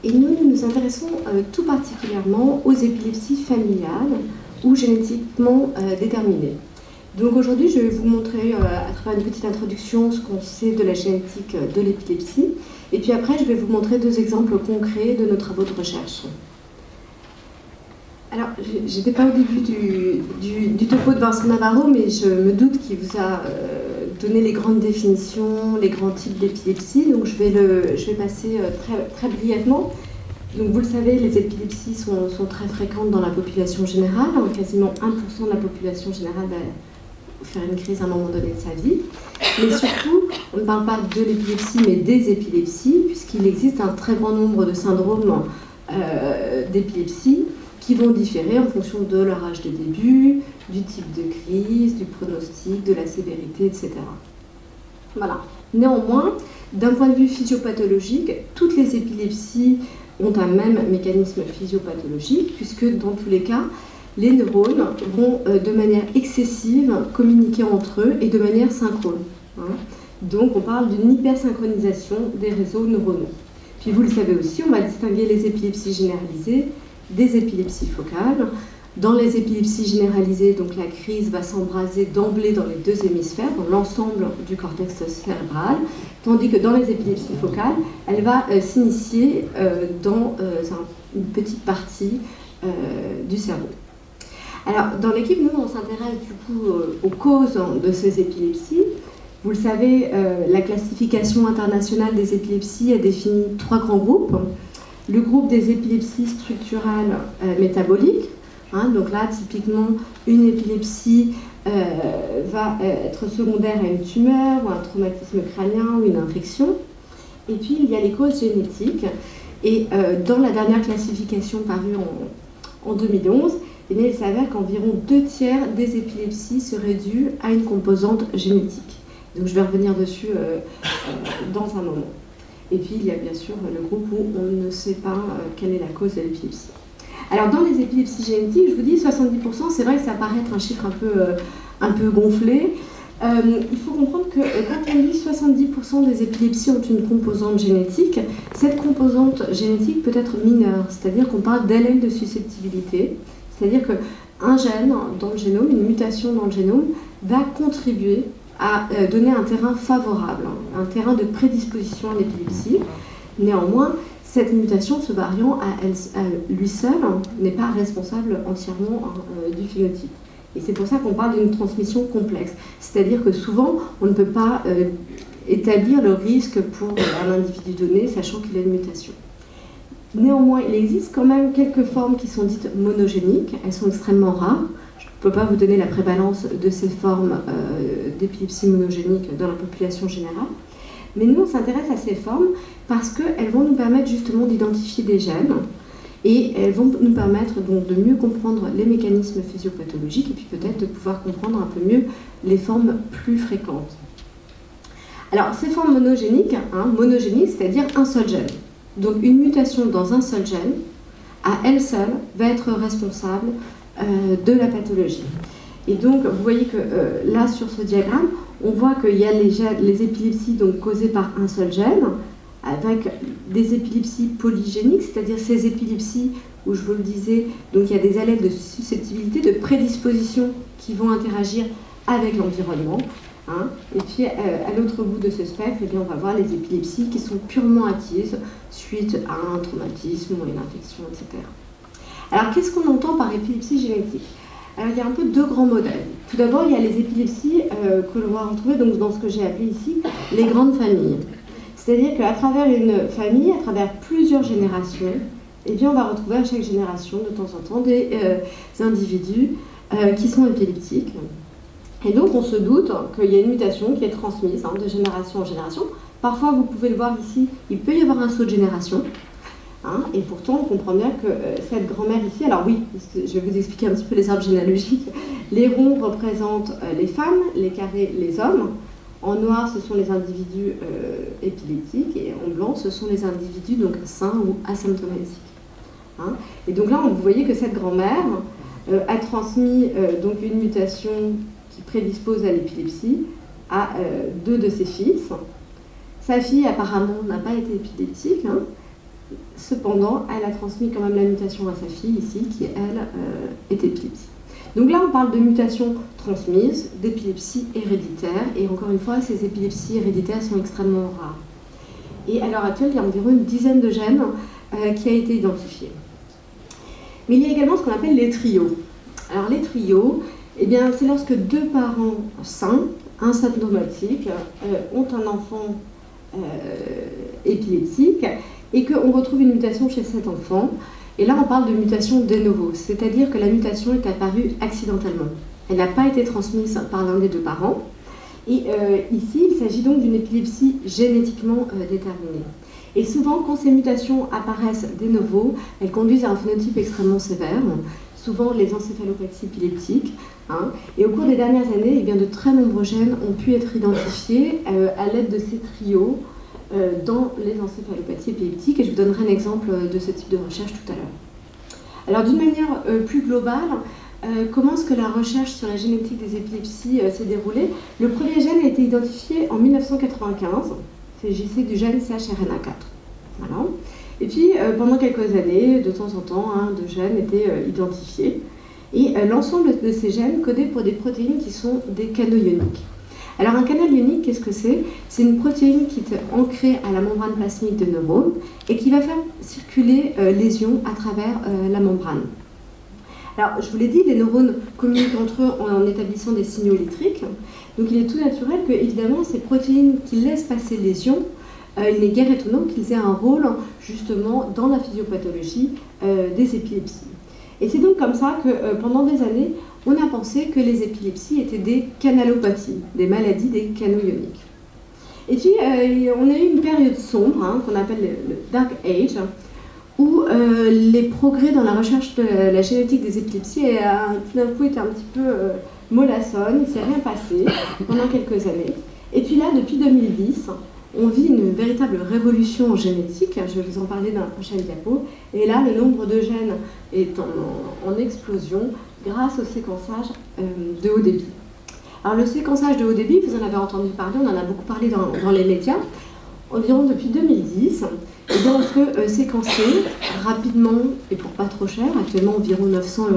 Et nous nous intéressons tout particulièrement aux épilepsies familiales ou génétiquement déterminées. Donc aujourd'hui, je vais vous montrer à travers une petite introduction ce qu'on sait de la génétique de l'épilepsie. Et puis après, je vais vous montrer deux exemples concrets de nos travaux de recherche. Alors, je n'étais pas au début du topo de Vincent Navarro, mais je me doute qu'il vous a donné les grandes définitions, les grands types d'épilepsie. Donc je vais passer très brièvement. Donc vous le savez, les épilepsies sont très fréquentes dans la population générale. Quasiment 1% de la population générale va faire une crise à un moment donné de sa vie. Mais surtout, on ne parle pas de l'épilepsie, mais des épilepsies, puisqu'il existe un très grand nombre de syndromes d'épilepsie qui vont différer en fonction de leur âge de début, du type de crise, du pronostic, de la sévérité, etc. Voilà. Néanmoins, d'un point de vue physiopathologique, toutes les épilepsies ont un même mécanisme physiopathologique, puisque dans tous les cas, les neurones vont de manière excessive communiquer entre eux et de manière synchrone. Donc on parle d'une hypersynchronisation des réseaux neuronaux. Puis vous le savez aussi, on va distinguer les épilepsies généralisées des épilepsies focales. Dans les épilepsies généralisées, donc la crise va s'embraser d'emblée dans les deux hémisphères, dans l'ensemble du cortex cérébral, tandis que dans les épilepsies focales, elle va s'initier dans une petite partie du cerveau. Alors, dans l'équipe, nous, on s'intéresse du coup aux causes de ces épilepsies. Vous le savez, la classification internationale des épilepsies a défini 3 grands groupes. Le groupe des épilepsies structurales métaboliques. Donc là, typiquement, une épilepsie va être secondaire à une tumeur ou un traumatisme crânien ou une infection. Et puis, il y a les causes génétiques. Et dans la dernière classification parue en 2011, il s'avère qu'environ 2/3 des épilepsies seraient dues à une composante génétique. Donc je vais revenir dessus dans un moment. Et puis il y a bien sûr le groupe où on ne sait pas quelle est la cause de l'épilepsie. Alors dans les épilepsies génétiques, je vous dis 70%, c'est vrai que ça paraît être un chiffre un peu gonflé. Il faut comprendre que quand on dit 70% des épilepsies ont une composante génétique, cette composante génétique peut être mineure, c'est-à-dire qu'on parle d'allèle de susceptibilité, c'est-à-dire qu'un gène dans le génome, une mutation dans le génome, va contribuer à donner un terrain favorable, un terrain de prédisposition à l'épilepsie. Néanmoins, cette mutation, ce variant, à lui seul, n'est pas responsable entièrement du phénotype. Et c'est pour ça qu'on parle d'une transmission complexe. C'est-à-dire que souvent, on ne peut pas établir le risque pour un individu donné, sachant qu'il a une mutation. Néanmoins, il existe quand même quelques formes qui sont dites monogéniques. Elles sont extrêmement rares. Je ne peux pas vous donner la prévalence de ces formes d'épilepsie monogénique dans la population générale. Mais nous, on s'intéresse à ces formes parce qu'elles vont nous permettre justement d'identifier des gènes et elles vont nous permettre donc de mieux comprendre les mécanismes physiopathologiques et puis peut-être de pouvoir comprendre un peu mieux les formes plus fréquentes. Alors, ces formes monogéniques, c'est-à-dire un seul gène. Donc, une mutation dans un seul gène, à elle seule, va être responsable de la pathologie. Et donc, vous voyez que là, sur ce diagramme, on voit qu'il y a les épilepsies donc, causées par un seul gène, avec des épilepsies polygéniques, c'est-à-dire ces épilepsies où, je vous le disais, donc il y a des allèles de susceptibilité, de prédisposition qui vont interagir avec l'environnement. Et puis, à l'autre bout de ce spectre, eh bien, on va voir les épilepsies qui sont purement acquises suite à un traumatisme ou une infection, etc. Alors, qu'est-ce qu'on entend par épilepsie génétique? Alors, il y a un peu 2 grands modèles. Tout d'abord, il y a les épilepsies que l'on va retrouver donc, dans ce que j'ai appelé ici les grandes familles. C'est-à-dire qu'à travers une famille, à travers plusieurs générations, eh bien, on va retrouver à chaque génération, de temps en temps, des individus qui sont épileptiques. Et donc, on se doute qu'il y a une mutation qui est transmise de génération en génération. Parfois, vous pouvez le voir ici, il peut y avoir un saut de génération. Et pourtant, on comprend bien que cette grand-mère ici, alors oui, je vais vous expliquer un petit peu les arbres généalogiques. Les ronds représentent les femmes, les carrés, les hommes. En noir, ce sont les individus épileptiques et en blanc, ce sont les individus donc, sains ou asymptomatiques. Et donc là, vous voyez que cette grand-mère a transmis donc une mutation qui prédispose à l'épilepsie à 2 de ses fils. Sa fille, apparemment, n'a pas été épileptique. Cependant, elle a transmis quand même la mutation à sa fille ici, qui, elle, est épileptique. Donc là, on parle de mutation transmise, d'épilepsie héréditaire, et encore une fois, ces épilepsies héréditaires sont extrêmement rares. Et à l'heure actuelle, il y a environ une dizaine de gènes qui a été identifiés. Mais il y a également ce qu'on appelle les trios. Alors les trios, eh bien, c'est lorsque 2 parents sains, asymptomatiques, ont un enfant épileptique, et qu'on retrouve une mutation chez cet enfant. Et là, on parle de mutation de novo, c'est-à-dire que la mutation est apparue accidentellement. Elle n'a pas été transmise par l'un des 2 parents. Et ici, il s'agit donc d'une épilepsie génétiquement déterminée. Et souvent, quand ces mutations apparaissent de novo, elles conduisent à un phénotype extrêmement sévère, souvent les encéphalopathies épileptiques. Et au cours des dernières années, eh bien, de très nombreux gènes ont pu être identifiés à l'aide de ces trios dans les encéphalopathies épileptiques, et je vous donnerai un exemple de ce type de recherche tout à l'heure. Alors d'une manière plus globale, comment est-ce que la recherche sur la génétique des épilepsies s'est déroulée? Le premier gène a été identifié en 1995, c'est JC du gène CHRNA4. Voilà. Et puis pendant quelques années, de temps en temps, 2 gènes étaient identifiés. Et l'ensemble de ces gènes codés pour des protéines qui sont des canaux ioniques. Alors un canal ionique, qu'est-ce que c'est? C'est une protéine qui est ancrée à la membrane plasmique de neurones et qui va faire circuler les ions à travers la membrane. Alors, je vous l'ai dit, les neurones communiquent entre eux en établissant des signaux électriques. Donc, il est tout naturel que, évidemment, ces protéines qui laissent passer les ions, il n'est guère étonnant qu'ils aient un rôle, justement, dans la physiopathologie des épilepsies. Et c'est donc comme ça que, pendant des années, on a pensé que les épilepsies étaient des canalopathies, des maladies des canaux ioniques. Et puis, on a eu une période sombre, qu'on appelle le Dark Age, où les progrès dans la recherche de la génétique des épilepsies tout d'un coup étaient un petit peu mollassonnes, il ne s'est rien passé pendant quelques années. Et puis là, depuis 2010, on vit une véritable révolution en génétique, je vais vous en parler dans la prochaine diapo, et là, le nombre de gènes est en explosion grâce au séquençage de haut débit. Alors le séquençage de haut débit, vous en avez entendu parler, on en a beaucoup parlé dans les médias, environ depuis 2010, et bien on peut séquencer rapidement et pour pas trop cher, actuellement environ 900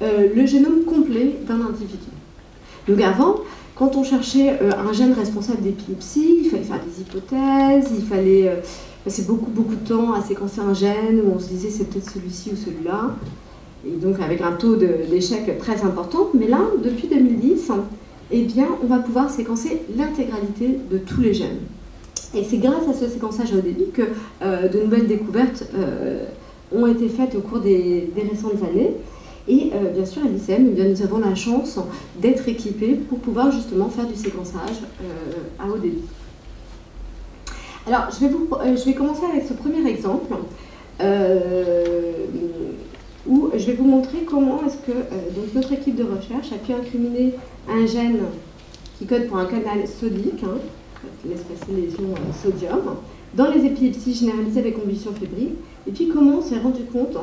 €, le génome complet d'un individu. Donc avant, quand on cherchait un gène responsable d'épilepsie, il fallait faire des hypothèses, il fallait passer beaucoup de temps à séquencer un gène où on se disait c'est peut-être celui-ci ou celui-là, et donc avec un taux d'échec très important. Mais là, depuis 2010, eh bien, on va pouvoir séquencer l'intégralité de tous les gènes. Et c'est grâce à ce séquençage à haut débit que de nouvelles découvertes ont été faites au cours des récentes années. Et bien sûr, à l'ICM, eh bien, nous avons la chance d'être équipés pour pouvoir justement faire du séquençage à haut débit. Alors, je vais commencer avec ce premier exemple, où je vais vous montrer comment est-ce que donc notre équipe de recherche a pu incriminer un gène qui code pour un canal sodique, qui laisse passer les ions sodium, dans les épilepsies généralisées avec convulsions fébriles, et puis comment on s'est rendu compte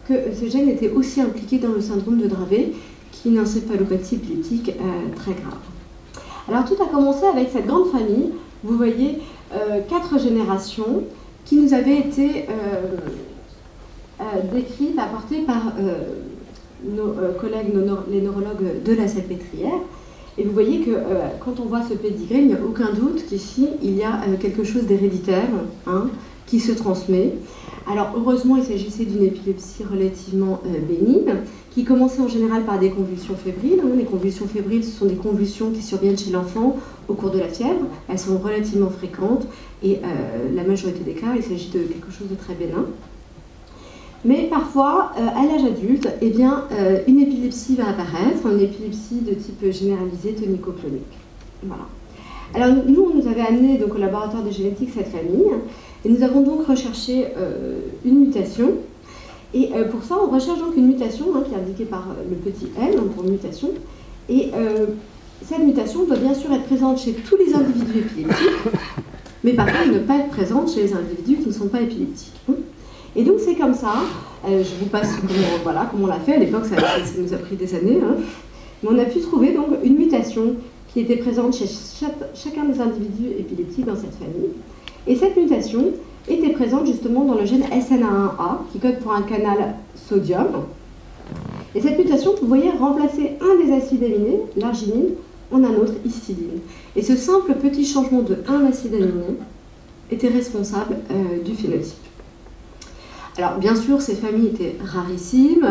que ce gène était aussi impliqué dans le syndrome de Dravet, qui est une encéphalopathie épileptique très grave. Alors tout a commencé avec cette grande famille, vous voyez 4 générations qui nous avaient été décrites, apportées par nos collègues, les neurologues de la Salpêtrière. Et vous voyez que quand on voit ce pédigré, il n'y a aucun doute qu'ici, il y a quelque chose d'héréditaire qui se transmet. Alors heureusement, il s'agissait d'une épilepsie relativement bénigne, qui commençait en général par des convulsions fébriles. Les convulsions fébriles, ce sont des convulsions qui surviennent chez l'enfant au cours de la fièvre. Elles sont relativement fréquentes et la majorité des cas, il s'agit de quelque chose de très bénin. Mais parfois, à l'âge adulte, eh bien, une épilepsie va apparaître, une épilepsie de type généralisé tonico-clonique. Voilà. Alors nous, on nous avait amené donc, au laboratoire de génétique cette famille, et nous avons donc recherché une mutation. Et pour ça, on recherche donc une mutation qui est indiquée par le petit M pour mutation. Et cette mutation doit bien sûr être présente chez tous les individus épileptiques, mais par contre ne pas être présente chez les individus qui ne sont pas épileptiques. Et donc c'est comme ça, je vous passe comment on l'a fait, à l'époque ça nous a pris des années, mais on a pu trouver donc une mutation qui était présente chez chacun des individus épileptiques dans cette famille. Et cette mutation était présente justement dans le gène SNA1A, qui code pour un canal sodium. Et cette mutation, vous voyez, remplaçait un des acides aminés, l'arginine, en un autre, histidine. Et ce simple petit changement de un acide aminé était responsable du phénotype. Alors, bien sûr, ces familles étaient rarissimes.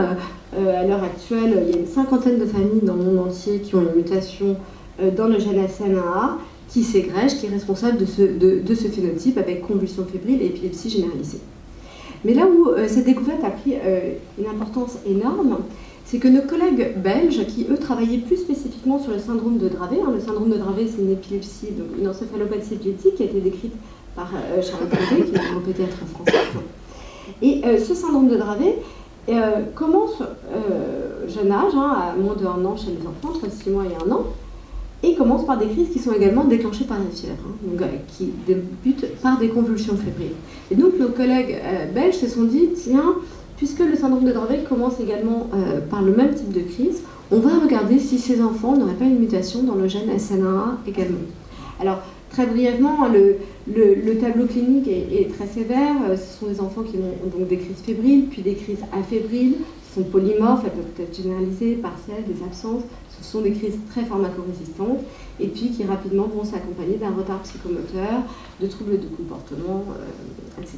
À l'heure actuelle, il y a une 50aine de familles dans le monde entier qui ont une mutation dans le gène SNA1A qui s'égrège, qui est responsable de ce phénotype avec convulsion fébrile et épilepsie généralisée. Mais là où cette découverte a pris une importance énorme, c'est que nos collègues belges, qui eux travaillaient plus spécifiquement sur le syndrome de Dravet, le syndrome de Dravet c'est une épilepsie, donc une encéphalopathie épileptique qui a été décrite par Charlotte Dravet, qui est une pédiatre française. Et ce syndrome de Dravet commence jeune âge, à moins de 1 an chez les enfants, entre 6 mois et 1 an, et commence par des crises qui sont également déclenchées par la fièvre, donc, qui débutent par des convulsions fébriles. Et donc nos collègues belges se sont dit, tiens, puisque le syndrome de Dravet commence également par le même type de crise, on va regarder si ces enfants n'auraient pas une mutation dans le gène SNA1A également. Alors, très brièvement, le tableau clinique est très sévère. Ce sont des enfants qui ont donc des crises fébriles, puis des crises afébriles. Ce sont polymorphes, elles peuvent être généralisées, partielles, des absences. Ce sont des crises très pharmacorésistantes et puis qui rapidement vont s'accompagner d'un retard psychomoteur, de troubles de comportement, etc.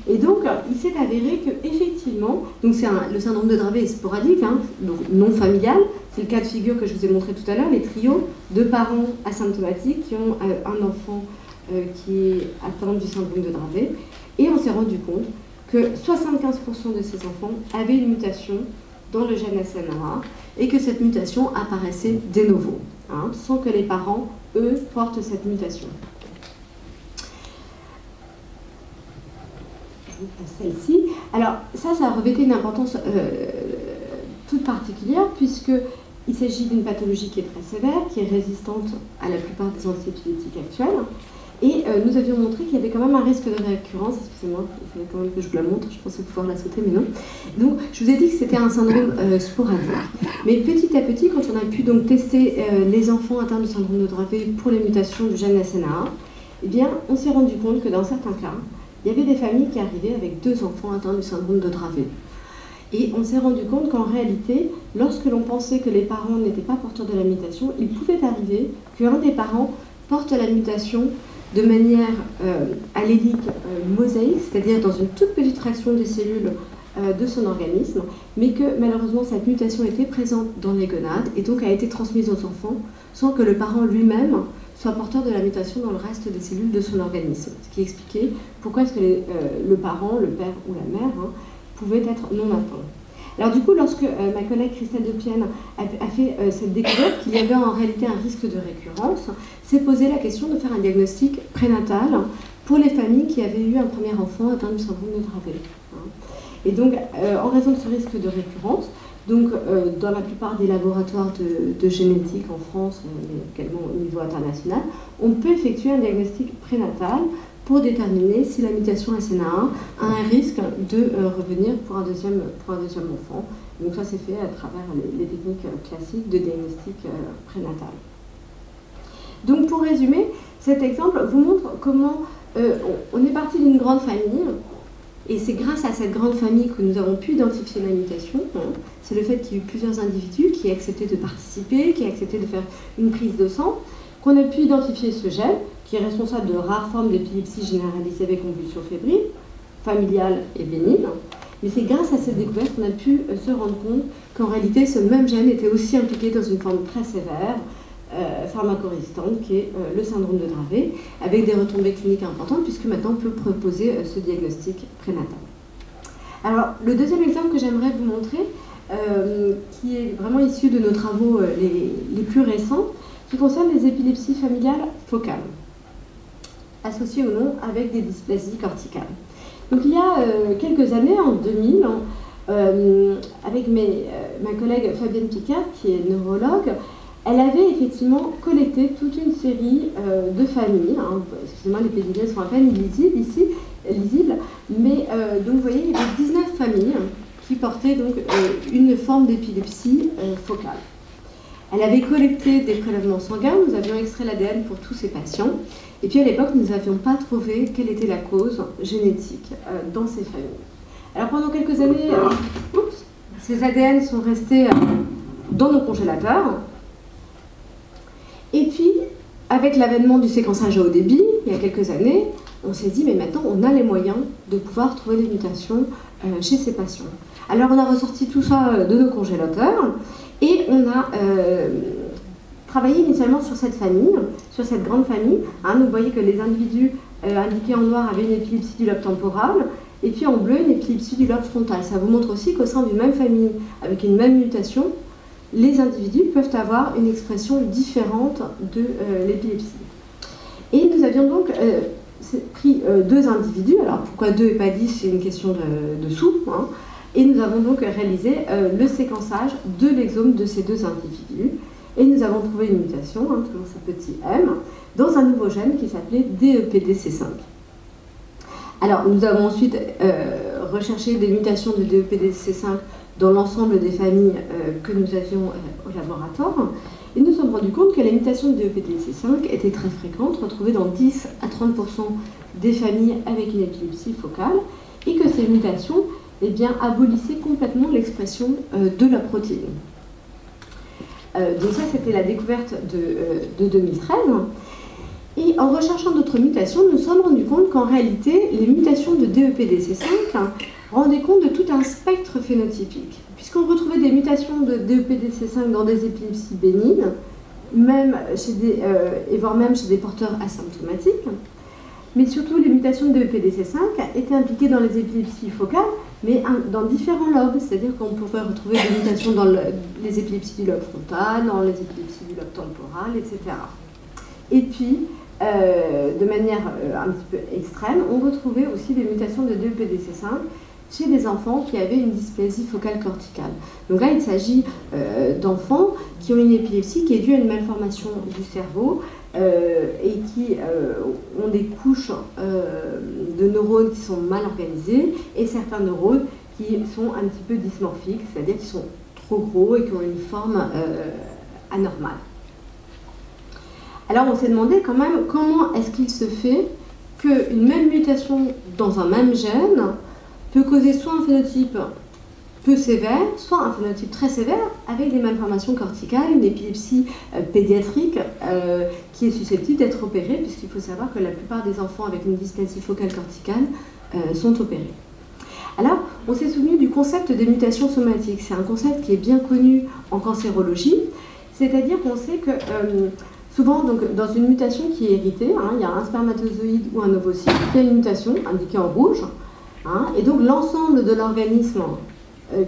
Et donc, il s'est avéré qu'effectivement, le syndrome de Dravet est sporadique, hein, donc non familial. C'est le cas de figure que je vous ai montré tout à l'heure, les trios de parents asymptomatiques qui ont un enfant qui est atteint du syndrome de Dravet. Et on s'est rendu compte que 75% de ces enfants avaient une mutation dans le gène SNRA et que cette mutation apparaissait de novo, hein, sans que les parents, eux, portent cette mutation. Celle-ci. Alors, ça revêtait une importance toute particulière, puisqu'il s'agit d'une pathologie qui est très sévère, qui est résistante à la plupart des antiépileptiques actuels. Et nous avions montré qu'il y avait quand même un risque de réoccurrence. Excusez-moi, il fallait quand même que je vous la montre. Je pensais pouvoir la sauter, mais non. Donc, je vous ai dit que c'était un syndrome sporadique. Mais petit à petit, quand on a pu donc tester les enfants atteints du syndrome de Dravet pour les mutations du gène SNRA, eh bien, on s'est rendu compte que dans certains cas, il y avait des familles qui arrivaient avec 2 enfants atteints du syndrome de Dravet. Et on s'est rendu compte qu'en réalité, lorsque l'on pensait que les parents n'étaient pas porteurs de la mutation, il pouvait arriver qu'un des parents porte la mutation de manière allélique mosaïque, c'est-à-dire dans une toute petite fraction des cellules de son organisme, mais que malheureusement cette mutation était présente dans les gonades et donc a été transmise aux enfants sans que le parent lui-même soit porteur de la mutation dans le reste des cellules de son organisme. Ce qui expliquait pourquoi est-ce que le parent, le père ou la mère, hein, pouvaient être non atteints. Alors du coup, lorsque ma collègue Christelle Depienne a fait cette découverte qu'il y avait en réalité un risque de récurrence, s'est posé la question de faire un diagnostic prénatal pour les familles qui avaient eu un premier enfant atteint du syndrome de Dravet. Et donc, en raison de ce risque de récurrence, donc, dans la plupart des laboratoires de génétique en France, mais également au niveau international, on peut effectuer un diagnostic prénatal pour déterminer si la mutation SNRA a un risque de revenir pour un deuxième enfant. Donc ça, c'est fait à travers les techniques classiques de diagnostic prénatal. Donc pour résumer, cet exemple vous montre comment on est parti d'une grande famille, et c'est grâce à cette grande famille que nous avons pu identifier la mutation. C'est le fait qu'il y ait eu plusieurs individus qui aient accepté de participer, qui aient accepté de faire une prise de sang, qu'on a pu identifier ce gène, qui est responsable de rares formes d'épilepsie généralisée avec convulsions fébriles, familiales et bénignes. Mais c'est grâce à cette découverte qu'on a pu se rendre compte qu'en réalité, ce même gène était aussi impliqué dans une forme très sévère, pharmacorésistante, qui est le syndrome de Dravet, avec des retombées cliniques importantes, puisque maintenant on peut proposer ce diagnostic prénatal. Alors, le deuxième exemple que j'aimerais vous montrer, qui est vraiment issu de nos travaux les plus récents, qui concerne les épilepsies familiales focales, associées ou non avec des dysplasies corticales. Donc il y a quelques années, en 2000, avec ma collègue Fabienne Picard, qui est neurologue, elle avait effectivement collecté toute une série de familles. Hein. Excusez-moi, les pédigrés sont à peine lisibles, mais donc vous voyez, il y avait 19 familles qui portaient donc une forme d'épilepsie focale. Elle avait collecté des prélèvements sanguins, nous avions extrait l'ADN pour tous ces patients, et puis à l'époque, nous n'avions pas trouvé quelle était la cause génétique dans ces familles. Alors pendant quelques années, ces ADN sont restés dans nos congélateurs, et puis avec l'avènement du séquençage à haut débit, il y a quelques années, on s'est dit, mais maintenant on a les moyens de pouvoir trouver des mutations chez ces patients. Alors on a ressorti tout ça de nos congélateurs, et on a travaillé initialement sur cette famille, sur cette grande famille. Hein, vous voyez que les individus indiqués en noir avaient une épilepsie du lobe temporal, et puis en bleu, une épilepsie du lobe frontal. Ça vous montre aussi qu'au sein d'une même famille, avec une même mutation, les individus peuvent avoir une expression différente de l'épilepsie. Et nous avions donc pris 2 individus. Alors pourquoi 2 et pas 10, c'est une question de sous, hein. Et nous avons donc réalisé le séquençage de l'exome de ces 2 individus. Et nous avons trouvé une mutation, hein, toujours ce petit M, dans un nouveau gène qui s'appelait DEPDC5. Alors, nous avons ensuite recherché des mutations de DEPDC5 dans l'ensemble des familles que nous avions au laboratoire. Et nous nous sommes rendus compte que les mutations de DEPDC5 étaient très fréquentes, retrouvées dans 10 à 30% des familles avec une épilepsie focale, et que ces mutations eh bien, abolissait complètement l'expression de la protéine. Donc ça, c'était la découverte de 2013. Et en recherchant d'autres mutations, nous nous sommes rendus compte qu'en réalité, les mutations de DEPDC5 rendaient compte de tout un spectre phénotypique, puisqu'on retrouvait des mutations de DEPDC5 dans des épilepsies bénignes, et voire même chez des porteurs asymptomatiques. Mais surtout, les mutations de DEPDC5 étaient impliquées dans les épilepsies focales, mais dans différents lobes, c'est-à-dire qu'on pouvait retrouver des mutations dans les épilepsies du lobe frontal, dans les épilepsies du lobe temporal, etc. Et puis, de manière un petit peu extrême, on retrouvait aussi des mutations de DEPDC5 chez des enfants qui avaient une dysplasie focale corticale. Donc là, il s'agit d'enfants qui ont une épilepsie qui est due à une malformation du cerveau et qui ont des couches de neurones qui sont mal organisées et certains neurones qui sont un petit peu dysmorphiques, c'est-à-dire qui sont trop gros et qui ont une forme anormale. Alors on s'est demandé quand même comment est-ce qu'il se fait qu'une même mutation dans un même gène peut causer soit un phénotype peu sévère, soit un phénotype très sévère avec des malformations corticales, une épilepsie pédiatrique qui est susceptible d'être opérée, puisqu'il faut savoir que la plupart des enfants avec une dysplasie focale corticale sont opérés. Alors, on s'est souvenu du concept des mutations somatiques. C'est un concept qui est bien connu en cancérologie, c'est-à-dire qu'on sait que souvent, donc, dans une mutation qui est héritée, il y a un spermatozoïde ou un ovocyte, il y a une mutation indiquée en rouge, et donc l'ensemble de l'organisme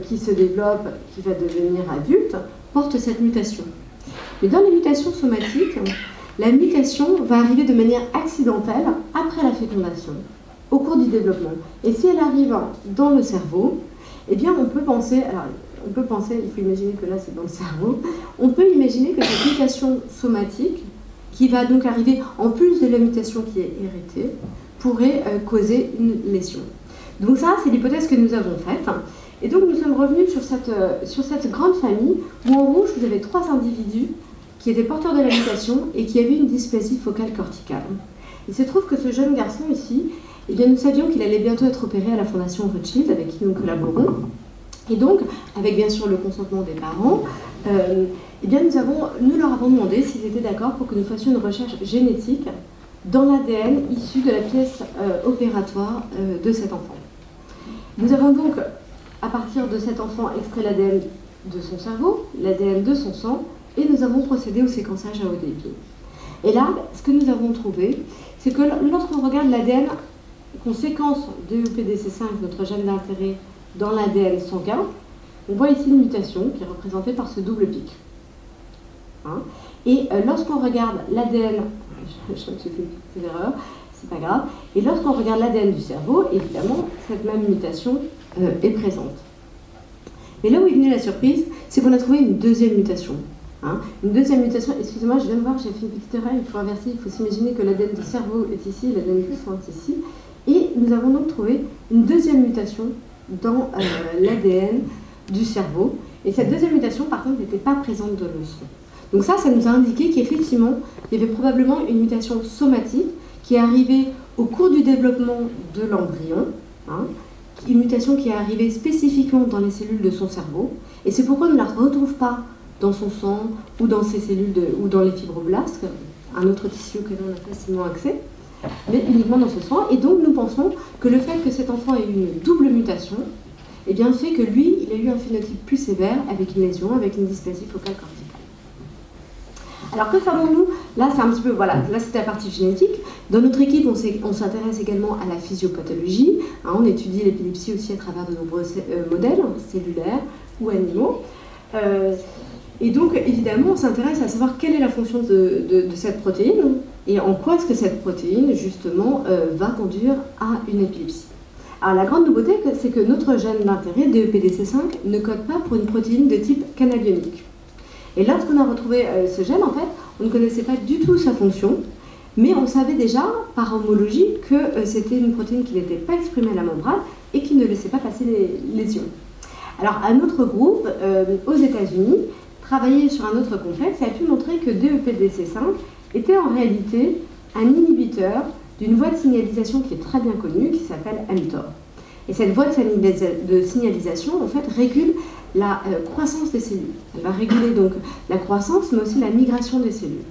qui se développe, qui va devenir adulte, porte cette mutation. Mais dans les mutations somatiques, la mutation va arriver de manière accidentelle après la fécondation, au cours du développement. Et si elle arrive dans le cerveau, eh bien on peut penser, il faut imaginer que là c'est dans le cerveau, on peut imaginer que cette mutation somatique, qui va donc arriver en plus de la mutation qui est héritée, pourrait causer une lésion. Donc ça, c'est l'hypothèse que nous avons faite. Et donc nous sommes revenus sur cette grande famille où en rouge, vous avez 3 individus qui étaient porteurs de la mutation et qui avaient une dysplasie focale corticale. Il se trouve que ce jeune garçon ici, eh bien, nous savions qu'il allait bientôt être opéré à la Fondation Rothschild, avec qui nous collaborons. Et donc, avec bien sûr le consentement des parents, eh bien, nous leur avons demandé s'ils étaient d'accord pour que nous fassions une recherche génétique dans l'ADN issu de la pièce opératoire de cet enfant. Nous avons donc, à partir de cet enfant, extrait l'ADN de son cerveau, l'ADN de son sang, et nous avons procédé au séquençage à haut débit. Et là, ce que nous avons trouvé, c'est que lorsqu'on regarde l'ADN, qu'on séquence DEPDC5, notre gène d'intérêt, dans l'ADN sanguin, on voit ici une mutation qui est représentée par ce double pic. Et lorsqu'on regarde l'ADN, je me suis fait une erreur, c'est pas grave, et lorsqu'on regarde l'ADN du cerveau, évidemment, cette même mutation est présente. Mais là où est venue la surprise, c'est qu'on a trouvé une deuxième mutation. Une deuxième mutation, excusez-moi, je viens de voir, j'ai fait une petite erreur, il faut inverser, il faut s'imaginer que l'ADN du cerveau est ici, l'ADN du sang est ici, et nous avons donc trouvé une deuxième mutation dans l'ADN du cerveau, et cette deuxième mutation, par contre, n'était pas présente dans le sang. Donc ça nous a indiqué qu'effectivement, il y avait probablement une mutation somatique qui est arrivée au cours du développement de l'embryon, une mutation qui est arrivée spécifiquement dans les cellules de son cerveau, et c'est pourquoi on ne la retrouve pas dans son sang ou dans ses cellules ou dans les fibroblastes, un autre tissu auquel on a facilement accès, mais uniquement dans ce sang. Et donc nous pensons que le fait que cet enfant ait eu une double mutation, eh bien, fait que lui, il a eu un phénotype plus sévère avec une lésion, avec une dysplasie focale corticale. Alors que savons-nous? Là, c'est un petit peu, voilà, là c'était la partie génétique. Dans notre équipe, on s'intéresse également à la physiopathologie. On étudie l'épilepsie aussi à travers de nombreux modèles cellulaires ou animaux. Et donc, évidemment, on s'intéresse à savoir quelle est la fonction de cette protéine et en quoi est-ce que cette protéine, justement, va conduire à une épilepsie. Alors, la grande nouveauté, c'est que notre gène d'intérêt, DEPDC5, ne code pas pour une protéine de type cannabionique. Et lorsqu'on a retrouvé ce gène, en fait, on ne connaissait pas du tout sa fonction, mais on savait déjà, par homologie, que c'était une protéine qui n'était pas exprimée à la membrane et qui ne laissait pas passer les lésions. Alors, un autre groupe, aux États-Unis, travaillait sur un autre complexe et a pu montrer que DEPDC5 était en réalité un inhibiteur d'une voie de signalisation qui est très bien connue, qui s'appelle mTOR. Et cette voie de signalisation, en fait, régule la croissance des cellules. Elle va réguler donc la croissance, mais aussi la migration des cellules.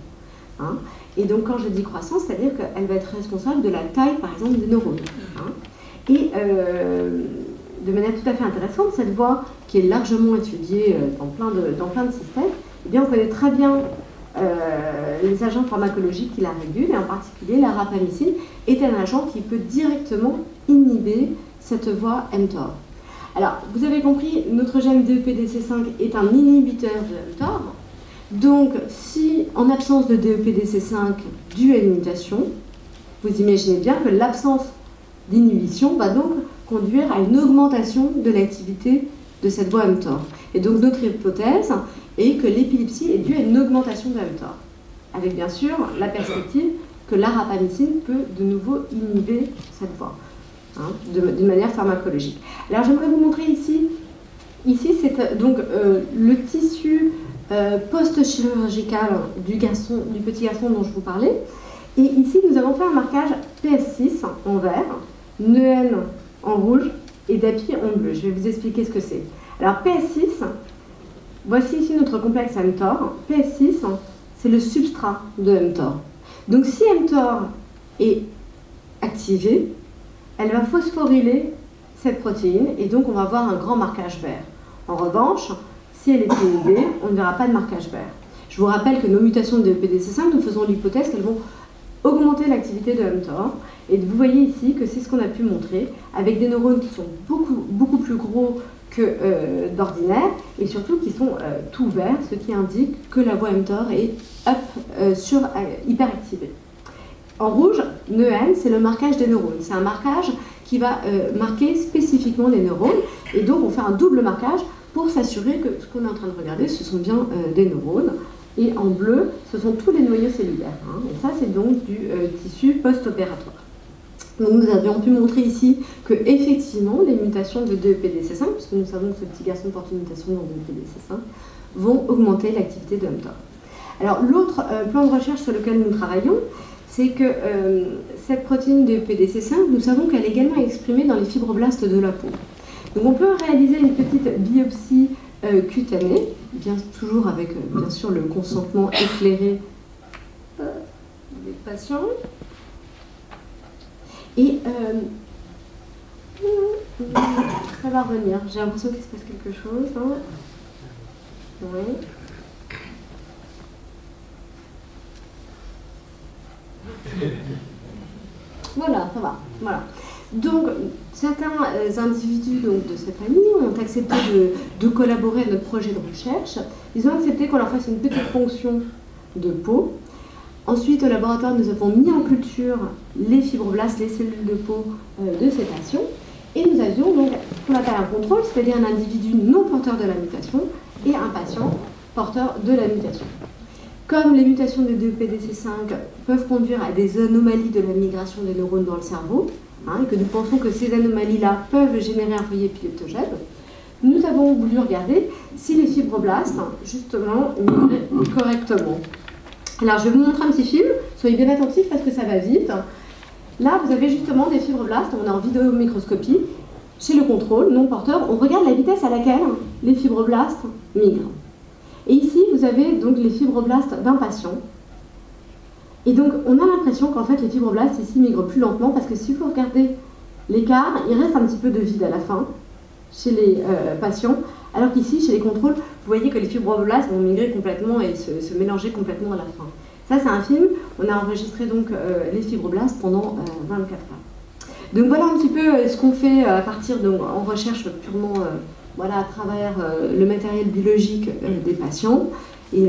Hein. Et donc, quand je dis croissance, c'est-à-dire qu'elle va être responsable de la taille, par exemple, des neurones. Hein. Et de manière tout à fait intéressante, cette voie qui est largement étudiée dans plein de systèmes, eh bien, on connaît très bien les agents pharmacologiques qui la régulent, et en particulier la rapamycine est un agent qui peut directement inhiber cette voie mTOR. Alors, vous avez compris, notre gène DEPDC5 est un inhibiteur de mTOR. Donc, si en absence de DEPDC5 due à une mutation, vous imaginez bien que l'absence d'inhibition va donc conduire à une augmentation de l'activité de cette voie mTOR. Et donc, notre hypothèse est que l'épilepsie est due à une augmentation de la mTOR, avec bien sûr la perspective que la rapamycine peut de nouveau inhiber cette voie. Hein, d'une manière pharmacologique. Alors j'aimerais vous montrer ici c'est donc le tissu post-chirurgical du petit garçon dont je vous parlais. Et ici nous avons fait un marquage PS6 en vert, NEN en rouge et DAPI en bleu. Je vais vous expliquer ce que c'est. Alors PS6, voici ici notre complexe mTOR. PS6, c'est le substrat de mTOR. Donc si mTOR est activé, elle va phosphoryler cette protéine et donc on va avoir un grand marquage vert. En revanche, si elle est inhibée, on ne verra pas de marquage vert. Je vous rappelle que nos mutations de DEPDC5, nous faisons l'hypothèse qu'elles vont augmenter l'activité de mTOR. Et vous voyez ici que c'est ce qu'on a pu montrer avec des neurones qui sont beaucoup plus gros que d'ordinaire et surtout qui sont tout verts, ce qui indique que la voie mTOR est hyperactivée. En rouge, NEN, c'est le marquage des neurones. C'est un marquage qui va marquer spécifiquement les neurones. Et donc, on fait un double marquage pour s'assurer que ce qu'on est en train de regarder, ce sont bien des neurones. Et en bleu, ce sont tous les noyaux cellulaires. Hein. Et ça, c'est donc du tissu post-opératoire. Donc, nous avions pu montrer ici que, effectivement, les mutations de DEPDC5, puisque nous savons que ce petit garçon porte une mutation dans DEPDC5, vont augmenter l'activité de mTOR. Alors, l'autre plan de recherche sur lequel nous travaillons, c'est que cette protéine de PDC5, nous savons qu'elle est également exprimée dans les fibroblastes de la peau. Donc on peut réaliser une petite biopsie cutanée, toujours avec bien sûr le consentement éclairé des patients. Et ça va revenir. J'ai l'impression qu'il se passe quelque chose. Hein. Oui. Voilà, ça va. Voilà. Donc, certains individus donc, de cette famille ont accepté de collaborer à notre projet de recherche. Ils ont accepté qu'on leur fasse une petite ponction de peau. Ensuite, au laboratoire, nous avons mis en culture les fibroblastes, les cellules de peau de ces patients. Et nous avions donc ce qu'on appelle un contrôle, c'est-à-dire un individu non porteur de la mutation et un patient porteur de la mutation. Comme les mutations de DEPDC5 peuvent conduire à des anomalies de la migration des neurones dans le cerveau, et que nous pensons que ces anomalies-là peuvent générer un foyer épileptogène, nous avons voulu regarder si les fibroblastes, justement, migraient correctement. Alors, je vais vous montrer un petit film. Soyez bien attentifs parce que ça va vite. Là, vous avez justement des fibroblastes. On est en vidéomicroscopie. Chez le contrôle non porteur, on regarde la vitesse à laquelle les fibroblastes migrent. Et ici, vous avez donc les fibroblastes d'un patient. Et donc, on a l'impression qu'en fait, les fibroblastes ici migrent plus lentement parce que si vous regardez l'écart, il reste un petit peu de vide à la fin chez les patients, alors qu'ici, chez les contrôles, vous voyez que les fibroblastes vont migrer complètement et se mélanger complètement à la fin. Ça, c'est un film. On a enregistré donc les fibroblastes pendant 24 heures. Donc voilà un petit peu ce qu'on fait à partir en recherche purement voilà, à travers le matériel biologique des patients. Et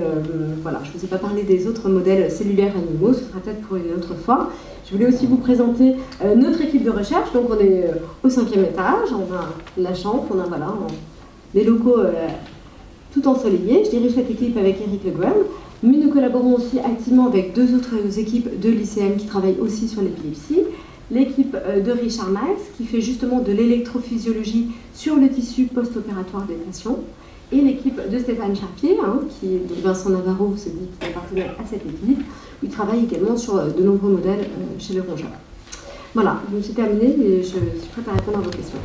voilà, je ne vous ai pas parlé des autres modèles cellulaires animaux, ce sera peut-être pour une autre fois. Je voulais aussi vous présenter notre équipe de recherche. Donc on est au 5e étage, on a la chance, on a voilà, des locaux tout ensoleillés. Je dirige cette équipe avec Eric Le Gouen, mais nous collaborons aussi activement avec deux autres équipes de l'ICM qui travaillent aussi sur l'épilepsie. L'équipe de Richard Max qui fait justement de l'électrophysiologie sur le tissu post-opératoire des patients. Et l'équipe de Stéphane Charpier, qui est de Vincent Navarro, c'est lui qui appartenait à cette équipe, où il travaille également sur de nombreux modèles chez le rongeur. Voilà, donc j'ai terminé et je suis prête à répondre à vos questions.